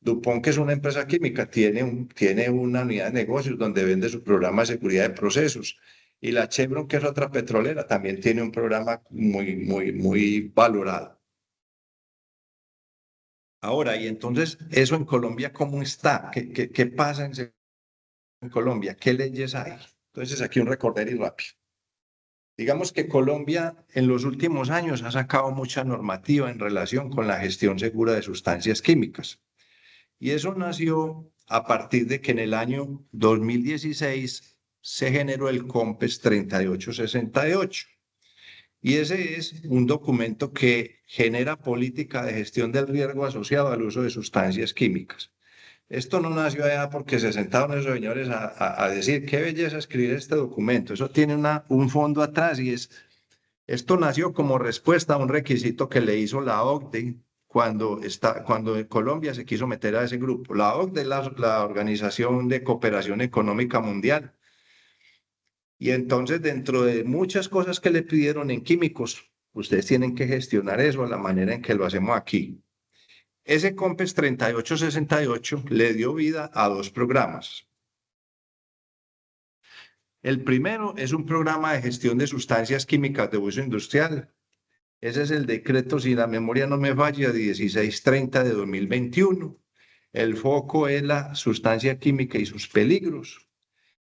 DuPont, que es una empresa química, tiene una unidad de negocios donde vende su programa de seguridad de procesos. Y la Chevron, que es otra petrolera, también tiene un programa muy valorado. Ahora, y entonces, ¿eso en Colombia cómo está? ¿Qué pasa en Colombia? ¿Qué leyes hay? Entonces, aquí un recorderis rápido. Digamos que Colombia en los últimos años ha sacado mucha normativa en relación con la gestión segura de sustancias químicas. Y eso nació a partir de que en el año 2016 se generó el COMPES 3868. Y ese es un documento que genera política de gestión del riesgo asociado al uso de sustancias químicas. Esto no nació allá porque se sentaron esos señores a decir qué belleza escribir este documento. Eso tiene un fondo atrás y esto nació como respuesta a un requisito que le hizo la OCDE cuando Colombia se quiso meter a ese grupo. La OCDE es la Organización de Cooperación Económica Mundial. Y entonces, dentro de muchas cosas que le pidieron en químicos, ustedes tienen que gestionar eso a la manera en que lo hacemos aquí. Ese COMPES 3868 le dio vida a dos programas. El primero es un programa de gestión de sustancias químicas de uso industrial. Ese es el decreto, si la memoria no me falla, 1630 de 2021. El foco es la sustancia química y sus peligros.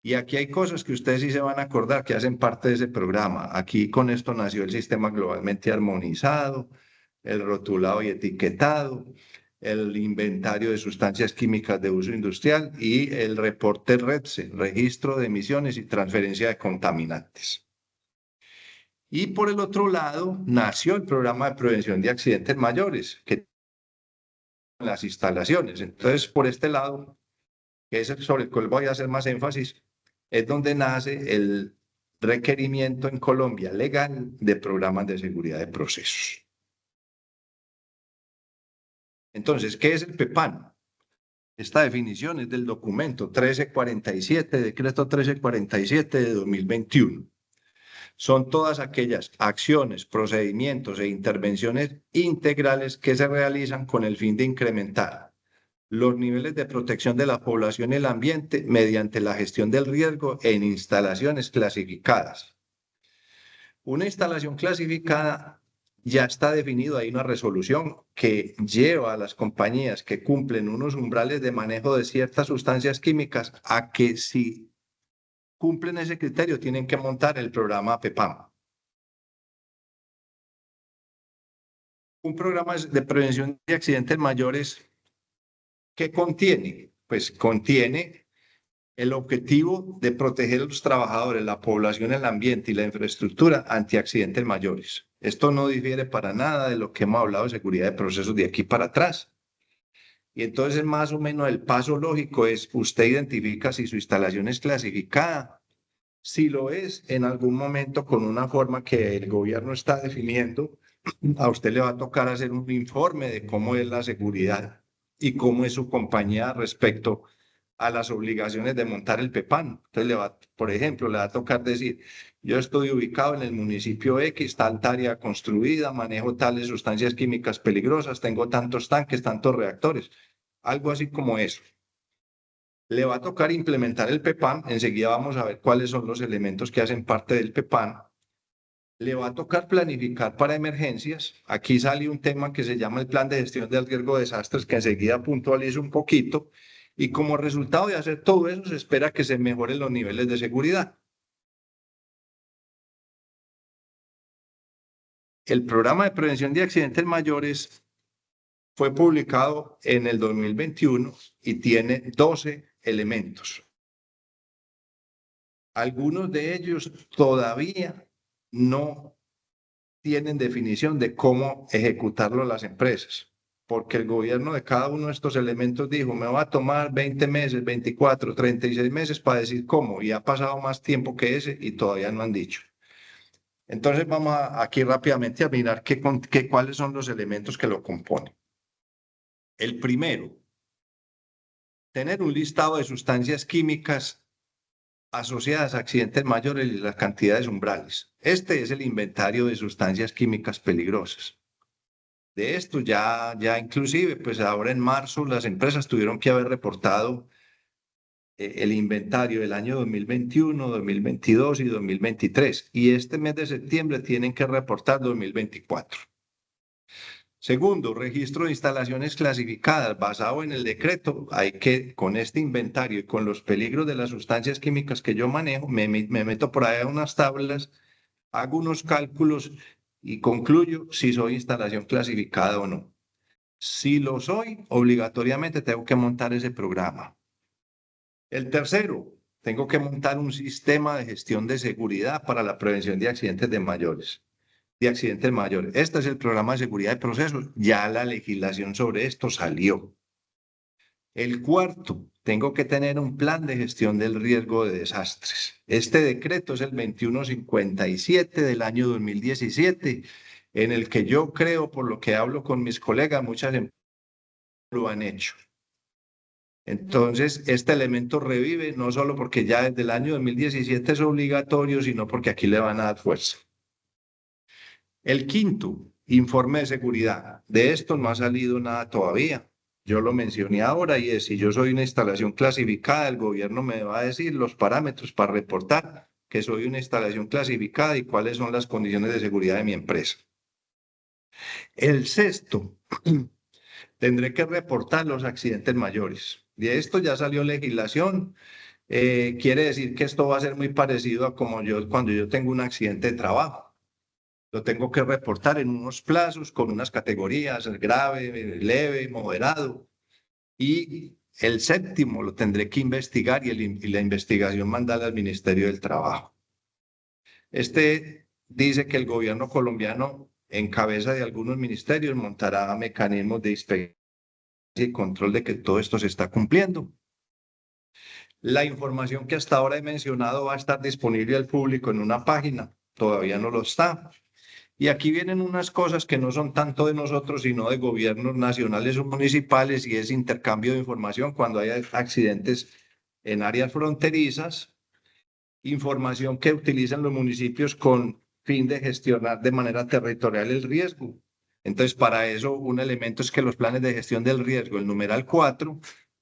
Y aquí hay cosas que ustedes sí se van a acordar que hacen parte de ese programa. Aquí con esto nació el sistema globalmente armonizado, el rotulado y etiquetado, el inventario de sustancias químicas de uso industrial y el reporte REPSE, registro de emisiones y transferencia de contaminantes. Y por el otro lado, nació el programa de prevención de accidentes mayores, que en las instalaciones. Entonces, por este lado, que es sobre el cual voy a hacer más énfasis, es donde nace el requerimiento en Colombia legal de programas de seguridad de procesos. Entonces, ¿qué es el PEPAN? Esta definición es del documento 1347, decreto 1347 de 2021. Son todas aquellas acciones, procedimientos e intervenciones integrales que se realizan con el fin de incrementar los niveles de protección de la población y el ambiente mediante la gestión del riesgo en instalaciones clasificadas. Una instalación clasificada ya está definido, hay una resolución que lleva a las compañías que cumplen unos umbrales de manejo de ciertas sustancias químicas a que si cumplen ese criterio tienen que montar el programa PEPAM. Un programa de prevención de accidentes mayores, ¿qué contiene? Pues contiene el objetivo de proteger a los trabajadores, la población, el ambiente y la infraestructura ante accidentes mayores. Esto no difiere para nada de lo que hemos hablado de seguridad de procesos de aquí para atrás. Y entonces más o menos el paso lógico es, usted identifica si su instalación es clasificada. Si lo es, en algún momento con una forma que el gobierno está definiendo, a usted le va a tocar hacer un informe de cómo es la seguridad y cómo es su compañía respecto a las obligaciones de montar el PEPAN. Entonces, por ejemplo, le va a tocar decir, yo estoy ubicado en el municipio X, tal área construida, manejo tales sustancias químicas peligrosas, tengo tantos tanques, tantos reactores, algo así como eso. Le va a tocar implementar el PEPAN, enseguida vamos a ver cuáles son los elementos que hacen parte del PEPAN. Le va a tocar planificar para emergencias. Aquí sale un tema que se llama el Plan de Gestión del Riesgo de Desastres, que enseguida puntualizo un poquito. Y como resultado de hacer todo eso, se espera que se mejoren los niveles de seguridad. El programa de prevención de accidentes mayores fue publicado en el 2021 y tiene 12 elementos. Algunos de ellos todavía no tienen definición de cómo ejecutarlo las empresas, porque el gobierno de cada uno de estos elementos dijo, me va a tomar 20 meses, 24, 36 meses para decir cómo, y ha pasado más tiempo que ese y todavía no han dicho. Entonces vamos aquí rápidamente a mirar cuáles son los elementos que lo componen. El primero, tener un listado de sustancias químicas asociadas a accidentes mayores y las cantidades umbrales. Este es el inventario de sustancias químicas peligrosas. De esto ya inclusive, pues ahora en marzo las empresas tuvieron que haber reportado el inventario del año 2021, 2022 y 2023. Y este mes de septiembre tienen que reportar 2024. Segundo, registro de instalaciones clasificadas. Basado en el decreto, hay que, con este inventario y con los peligros de las sustancias químicas que yo manejo, me meto por ahí a unas tablas, hago unos cálculos y concluyo si soy instalación clasificada o no. Si lo soy, obligatoriamente tengo que montar ese programa. El tercero, tengo que montar un sistema de gestión de seguridad para la prevención de accidentes mayores. Este es el programa de seguridad de procesos. Ya la legislación sobre esto salió. El cuarto, tengo que tener un plan de gestión del riesgo de desastres. Este decreto es el 2157 del año 2017, en el que yo creo, por lo que hablo con mis colegas, muchas empresas lo han hecho. Entonces, este elemento revive no solo porque ya desde el año 2017 es obligatorio, sino porque aquí le van a dar fuerza. El quinto, informe de seguridad. De esto no ha salido nada todavía. Yo lo mencioné ahora y es, si yo soy una instalación clasificada, el gobierno me va a decir los parámetros para reportar que soy una instalación clasificada y cuáles son las condiciones de seguridad de mi empresa. El sexto, tendré que reportar los accidentes mayores. De esto ya salió legislación quiere decir que esto va a ser muy parecido a como cuando yo tengo un accidente de trabajo. Lo tengo que reportar en unos plazos, con unas categorías, grave, leve, moderado. Y el séptimo lo tendré que investigar y la investigación mandarla al Ministerio del Trabajo. Este dice que el gobierno colombiano, en cabeza de algunos ministerios, montará mecanismos de inspección y control de que todo esto se está cumpliendo. La información que hasta ahora he mencionado va a estar disponible al público en una página, todavía no lo está. Y aquí vienen unas cosas que no son tanto de nosotros, sino de gobiernos nacionales o municipales, y es intercambio de información cuando hay accidentes en áreas fronterizas, información que utilizan los municipios con fin de gestionar de manera territorial el riesgo. Entonces, para eso, un elemento es que los planes de gestión del riesgo, el numeral 4,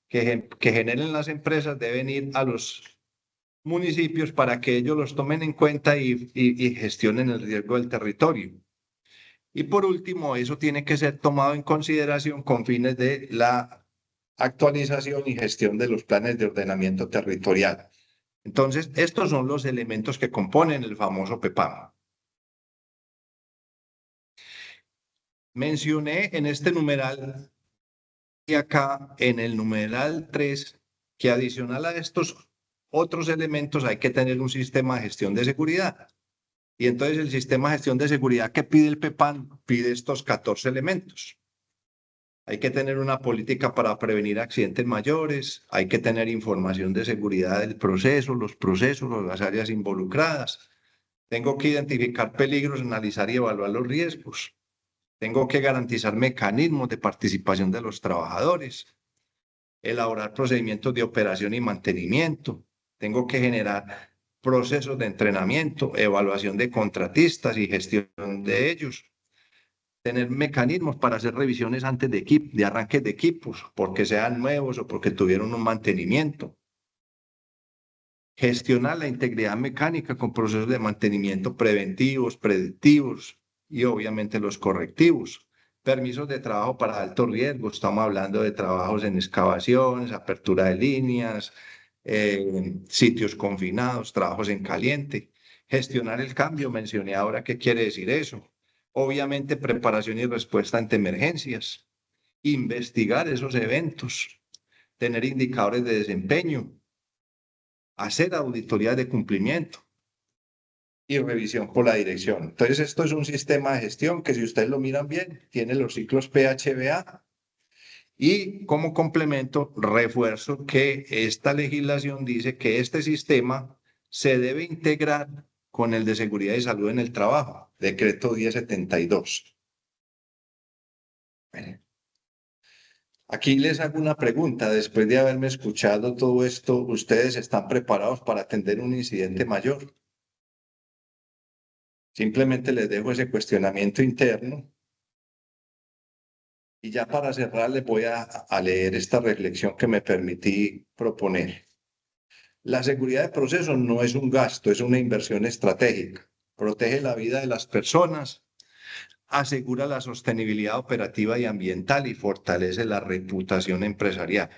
que generen las empresas, deben ir a los municipios para que ellos los tomen en cuenta y gestionen el riesgo del territorio. Y por último, eso tiene que ser tomado en consideración con fines de la actualización y gestión de los planes de ordenamiento territorial. Entonces, estos son los elementos que componen el famoso PEPAM. Mencioné en este numeral y acá en el numeral 3 que adicional a estos otros elementos hay que tener un sistema de gestión de seguridad. Y entonces el sistema de gestión de seguridad que pide el PEPAM pide estos 14 elementos. Hay que tener una política para prevenir accidentes mayores, hay que tener información de seguridad del proceso, los procesos, las áreas involucradas. Tengo que identificar peligros, analizar y evaluar los riesgos. Tengo que garantizar mecanismos de participación de los trabajadores, elaborar procedimientos de operación y mantenimiento. Tengo que generar procesos de entrenamiento, evaluación de contratistas y gestión de ellos. Tener mecanismos para hacer revisiones antes de arranques de equipos, porque sean nuevos o porque tuvieron un mantenimiento. Gestionar la integridad mecánica con procesos de mantenimiento preventivos, predictivos y obviamente los correctivos. Permisos de trabajo para alto riesgo, estamos hablando de trabajos en excavaciones, apertura de líneas, sitios confinados, trabajos en caliente. Gestionar el cambio, mencioné ahora qué quiere decir eso. Obviamente preparación y respuesta ante emergencias. Investigar esos eventos, tener indicadores de desempeño, hacer auditoría de cumplimiento y revisión por la dirección. Entonces, esto es un sistema de gestión que, si ustedes lo miran bien, tiene los ciclos PHBA. Y como complemento, refuerzo que esta legislación dice que este sistema se debe integrar con el de seguridad y salud en el trabajo, decreto 1072. Aquí les hago una pregunta. Después de haberme escuchado todo esto, ¿ustedes están preparados para atender un incidente mayor? Simplemente les dejo ese cuestionamiento interno. Y ya para cerrar, les voy a leer esta reflexión que me permití proponer. La seguridad de procesos no es un gasto, es una inversión estratégica. Protege la vida de las personas, asegura la sostenibilidad operativa y ambiental y fortalece la reputación empresarial.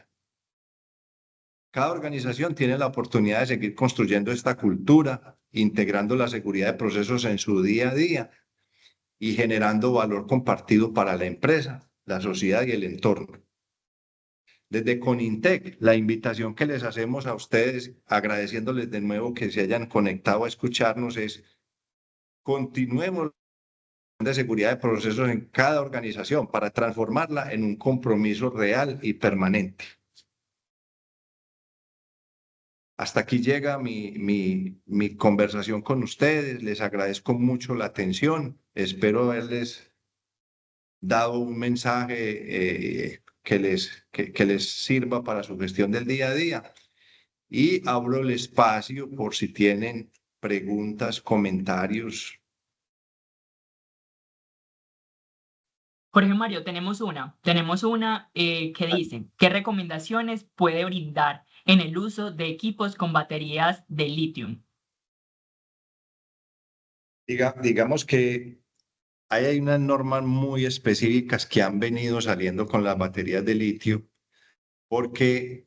Cada organización tiene la oportunidad de seguir construyendo esta cultura, integrando la seguridad de procesos en su día a día y generando valor compartido para la empresa, la sociedad y el entorno. Desde Conintec, la invitación que les hacemos a ustedes, agradeciéndoles de nuevo que se hayan conectado a escucharnos, es continuemos de seguridad de procesos en cada organización para transformarla en un compromiso real y permanente. Hasta aquí llega mi conversación con ustedes. Les agradezco mucho la atención. Espero haberles dado un mensaje que les sirva para su gestión del día a día. Y abro el espacio por si tienen preguntas, comentarios. Jorge Mario, tenemos una que dice, ¿qué recomendaciones puede brindar en el uso de equipos con baterías de litio? Digamos que hay unas normas muy específicas que han venido saliendo con las baterías de litio, porque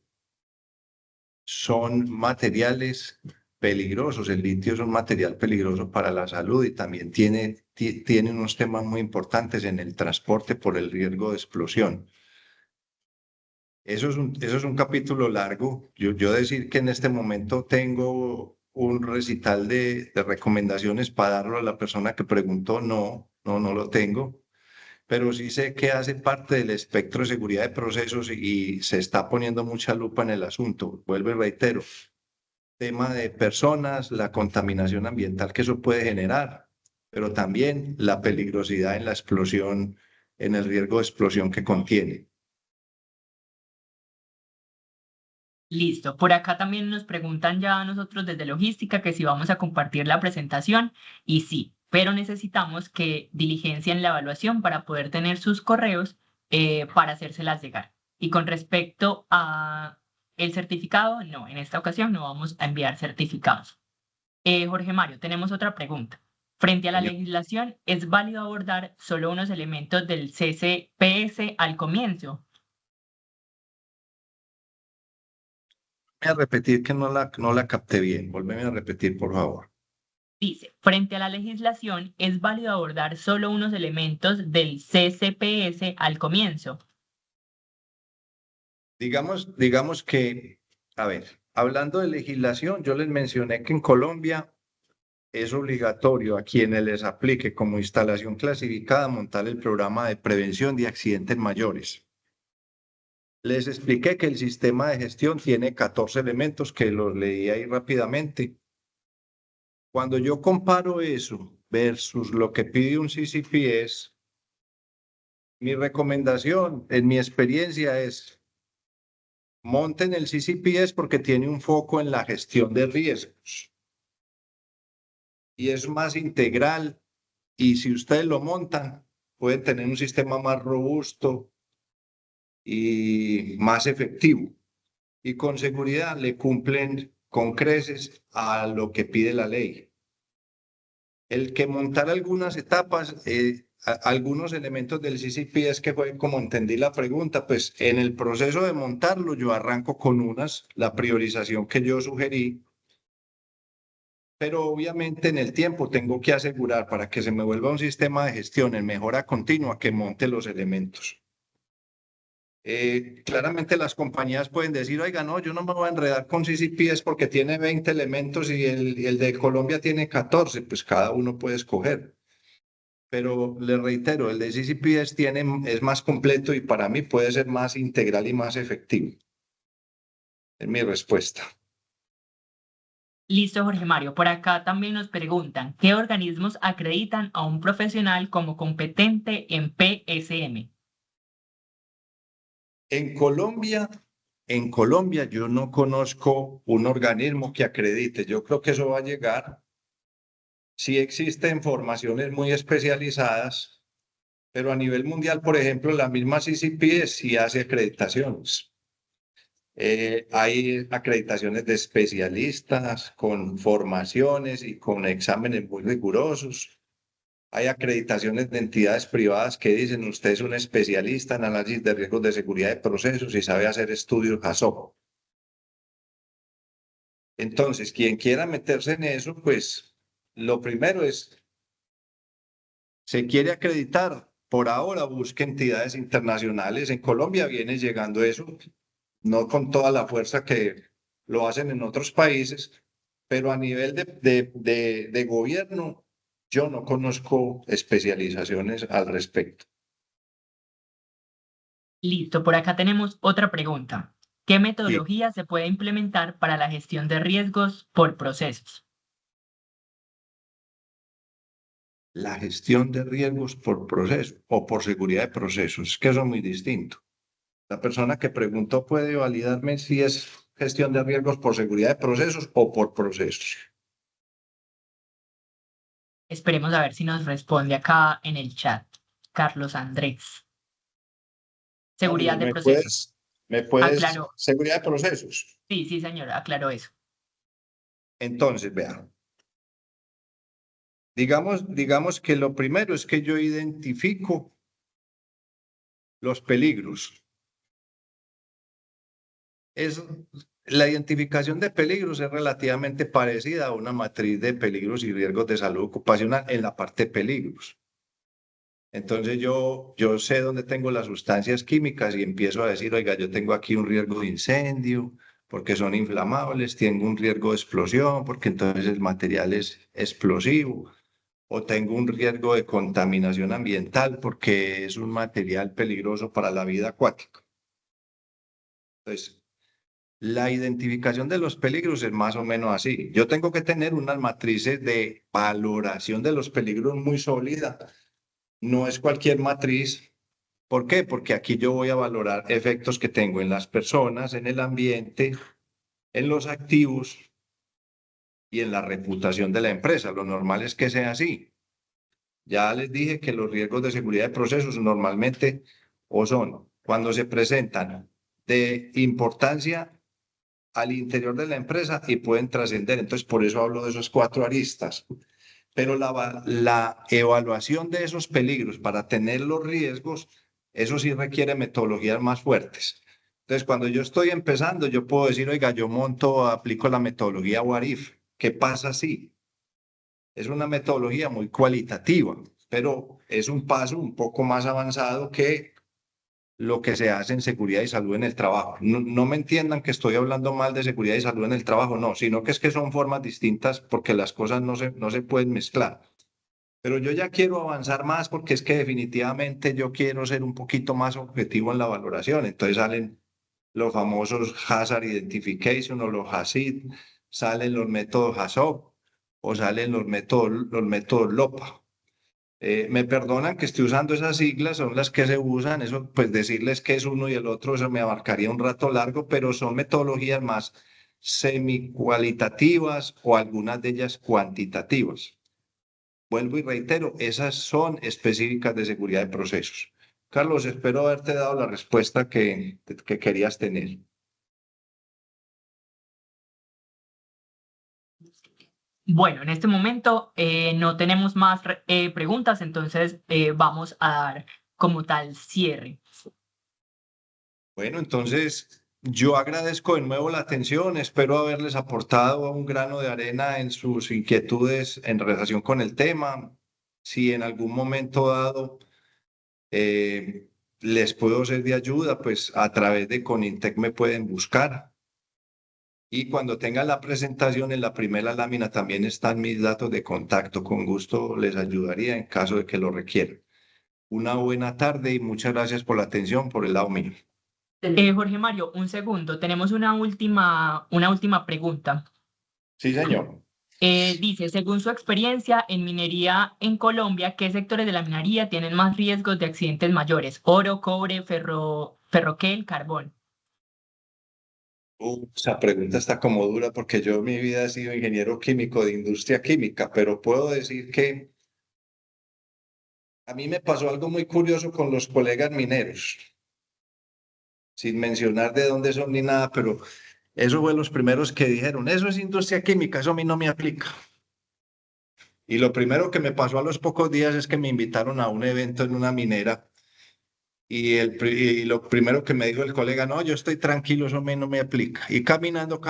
son materiales peligrosos. El litio es un material peligroso para la salud y también tiene unos temas muy importantes en el transporte por el riesgo de explosión. Eso es un capítulo largo. Yo decir que en este momento tengo un recital de recomendaciones para darlo a la persona que preguntó, no lo tengo, pero sí sé que hace parte del espectro de seguridad de procesos y se está poniendo mucha lupa en el asunto. Vuelvo y reitero, tema de personas, la contaminación ambiental que eso puede generar, pero también la peligrosidad en la explosión, en el riesgo de explosión que contiene. Listo. Por acá también nos preguntan ya a nosotros desde logística que si vamos a compartir la presentación y sí, pero necesitamos que diligencien la evaluación para poder tener sus correos para hacérselas llegar. Y con respecto a el certificado, no, en esta ocasión no vamos a enviar certificados. Jorge Mario, tenemos otra pregunta. Frente a la legislación, ¿es válido abordar solo unos elementos del CCPS al comienzo? Voy a repetir que no la capté bien. Volveme a repetir, por favor. Dice, frente a la legislación, ¿es válido abordar solo unos elementos del CCPS al comienzo? Digamos que, a ver, hablando de legislación, yo les mencioné que en Colombia es obligatorio a quienes les aplique como instalación clasificada montar el programa de prevención de accidentes mayores. Les expliqué que el sistema de gestión tiene 14 elementos que los leí ahí rápidamente. Cuando yo comparo eso versus lo que pide un CCPS, mi recomendación en mi experiencia es monten el CCPS porque tiene un foco en la gestión de riesgos y es más integral y si ustedes lo montan pueden tener un sistema más robusto y más efectivo y con seguridad le cumplen con creces a lo que pide la ley. El que montar algunas etapas, algunos elementos del CCPS que fue como entendí la pregunta, pues en el proceso de montarlo yo arranco con la priorización que yo sugerí, pero obviamente en el tiempo tengo que asegurar para que se me vuelva un sistema de gestión en mejora continua que monte los elementos. Claramente las compañías pueden decir, oiga, no, yo no me voy a enredar con CCPS porque tiene 20 elementos y el de Colombia tiene 14, pues cada uno puede escoger. Pero le reitero, el de CCPS es más completo y para mí puede ser más integral y más efectivo. Es mi respuesta. Listo, Jorge Mario. Por acá también nos preguntan, ¿qué organismos acreditan a un profesional como competente en PSM? En Colombia yo no conozco un organismo que acredite. Yo creo que eso va a llegar. Sí existen formaciones muy especializadas, pero a nivel mundial, por ejemplo, la misma CCPS sí hace acreditaciones. Hay acreditaciones de especialistas con formaciones y con exámenes muy rigurosos. Hay acreditaciones de entidades privadas que dicen usted es un especialista en análisis de riesgos de seguridad de procesos y sabe hacer estudios HACCP. Entonces, quien quiera meterse en eso, pues lo primero es, se quiere acreditar, por ahora busque entidades internacionales. En Colombia viene llegando eso, no con toda la fuerza que lo hacen en otros países, pero a nivel de gobierno, yo no conozco especializaciones al respecto. Listo, por acá tenemos otra pregunta. ¿Qué metodología se puede implementar para la gestión de riesgos por procesos? La gestión de riesgos por proceso o por seguridad de procesos, es que eso es muy distinto. La persona que preguntó puede validarme si es gestión de riesgos por seguridad de procesos o por procesos. Esperemos a ver si nos responde acá en el chat. Carlos Andrés. Seguridad de procesos. ¿Me puedes? Aclaró. Seguridad de procesos. Sí, sí, señora, aclaró eso. Entonces, vean. Digamos que lo primero es que yo identifico los peligros. la identificación de peligros es relativamente parecida a una matriz de peligros y riesgos de salud ocupacional en la parte de peligros. Entonces yo sé dónde tengo las sustancias químicas y empiezo a decir, oiga, yo tengo aquí un riesgo de incendio porque son inflamables, tengo un riesgo de explosión porque entonces el material es explosivo, o tengo un riesgo de contaminación ambiental porque es un material peligroso para la vida acuática. Entonces, la identificación de los peligros es más o menos así. Yo tengo que tener unas matrices de valoración de los peligros muy sólidas. No es cualquier matriz. ¿Por qué? Porque aquí yo voy a valorar efectos que tengo en las personas, en el ambiente, en los activos y en la reputación de la empresa. Lo normal es que sea así. Ya les dije que los riesgos de seguridad de procesos normalmente o son cuando se presentan de importancia al interior de la empresa y pueden trascender. Entonces, por eso hablo de esos 4 aristas. Pero la evaluación de esos peligros para tener los riesgos, eso sí requiere metodologías más fuertes. Entonces, cuando yo estoy empezando, yo puedo decir, oiga, yo aplico la metodología What If. ¿Qué pasa si? Es una metodología muy cualitativa, pero es un paso un poco más avanzado que lo que se hace en seguridad y salud en el trabajo. No me entiendan que estoy hablando mal de seguridad y salud en el trabajo, no, sino que es que son formas distintas porque las cosas no se pueden mezclar. Pero yo ya quiero avanzar más porque es que definitivamente yo quiero ser un poquito más objetivo en la valoración. Entonces salen los famosos Hazard Identification o los HACID, salen los métodos HACCP o salen los métodos LOPA. Me perdonan que esté usando esas siglas, son las que se usan, eso pues decirles que es uno y el otro, eso me abarcaría un rato largo, pero son metodologías más semi-cualitativas o algunas de ellas cuantitativas. Vuelvo y reitero, esas son específicas de seguridad de procesos. Carlos, espero haberte dado la respuesta que querías tener. Bueno, en este momento no tenemos más preguntas, entonces vamos a dar como tal cierre. Bueno, entonces yo agradezco de nuevo la atención, espero haberles aportado un grano de arena en sus inquietudes en relación con el tema. Si en algún momento dado les puedo ser de ayuda, pues a través de Conintec me pueden buscar. Y cuando tenga la presentación en la primera lámina también están mis datos de contacto. Con gusto les ayudaría en caso de que lo requieran. Una buena tarde y muchas gracias por la atención por el lado mío. Jorge Mario, un segundo, tenemos una última pregunta. Sí, señor. Dice, según su experiencia en minería en Colombia, ¿qué sectores de la minería tienen más riesgos de accidentes mayores? Oro, cobre, ferroquel, carbón. Esa pregunta está como dura porque yo en mi vida he sido ingeniero químico de industria química, pero puedo decir que a mí me pasó algo muy curioso con los colegas mineros, sin mencionar de dónde son ni nada, pero eso fue los primeros que dijeron, eso es industria química, eso a mí no me aplica. Y lo primero que me pasó a los pocos días es que me invitaron a un evento en una minera y lo primero que me dijo el colega, no, yo estoy tranquilo, eso a mí no me aplica. Y caminando,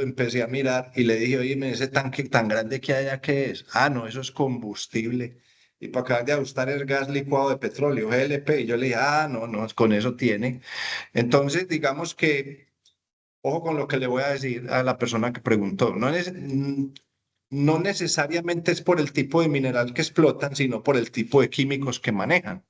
empecé a mirar y le dije, oye, ese tanque tan grande que hay allá, ¿qué es? Ah, no, eso es combustible. Y para acabar de ajustar es gas licuado de petróleo, GLP. Y yo le dije, ah, no, no, con eso tiene. Entonces, digamos que, ojo con lo que le voy a decir a la persona que preguntó. No necesariamente es por el tipo de mineral que explotan, sino por el tipo de químicos que manejan.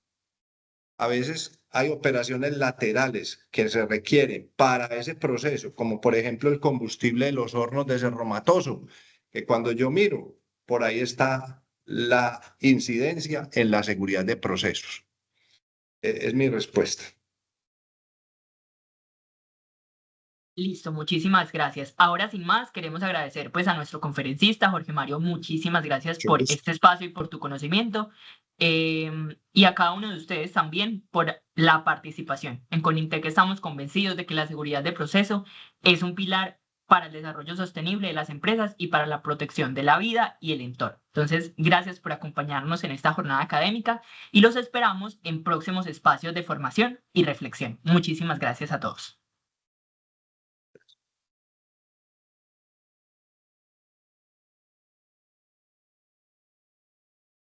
A veces hay operaciones laterales que se requieren para ese proceso, como por ejemplo el combustible de los hornos de Cerro Matoso, que cuando yo miro, por ahí está la incidencia en la seguridad de procesos. Es mi respuesta. Listo, muchísimas gracias. Ahora, sin más, queremos agradecer pues a nuestro conferencista, Jorge Mario, muchísimas gracias por este espacio y por tu conocimiento, y a cada uno de ustedes también por la participación. En Conintec estamos convencidos de que la seguridad de proceso es un pilar para el desarrollo sostenible de las empresas y para la protección de la vida y el entorno. Entonces, gracias por acompañarnos en esta jornada académica y los esperamos en próximos espacios de formación y reflexión. Muchísimas gracias a todos.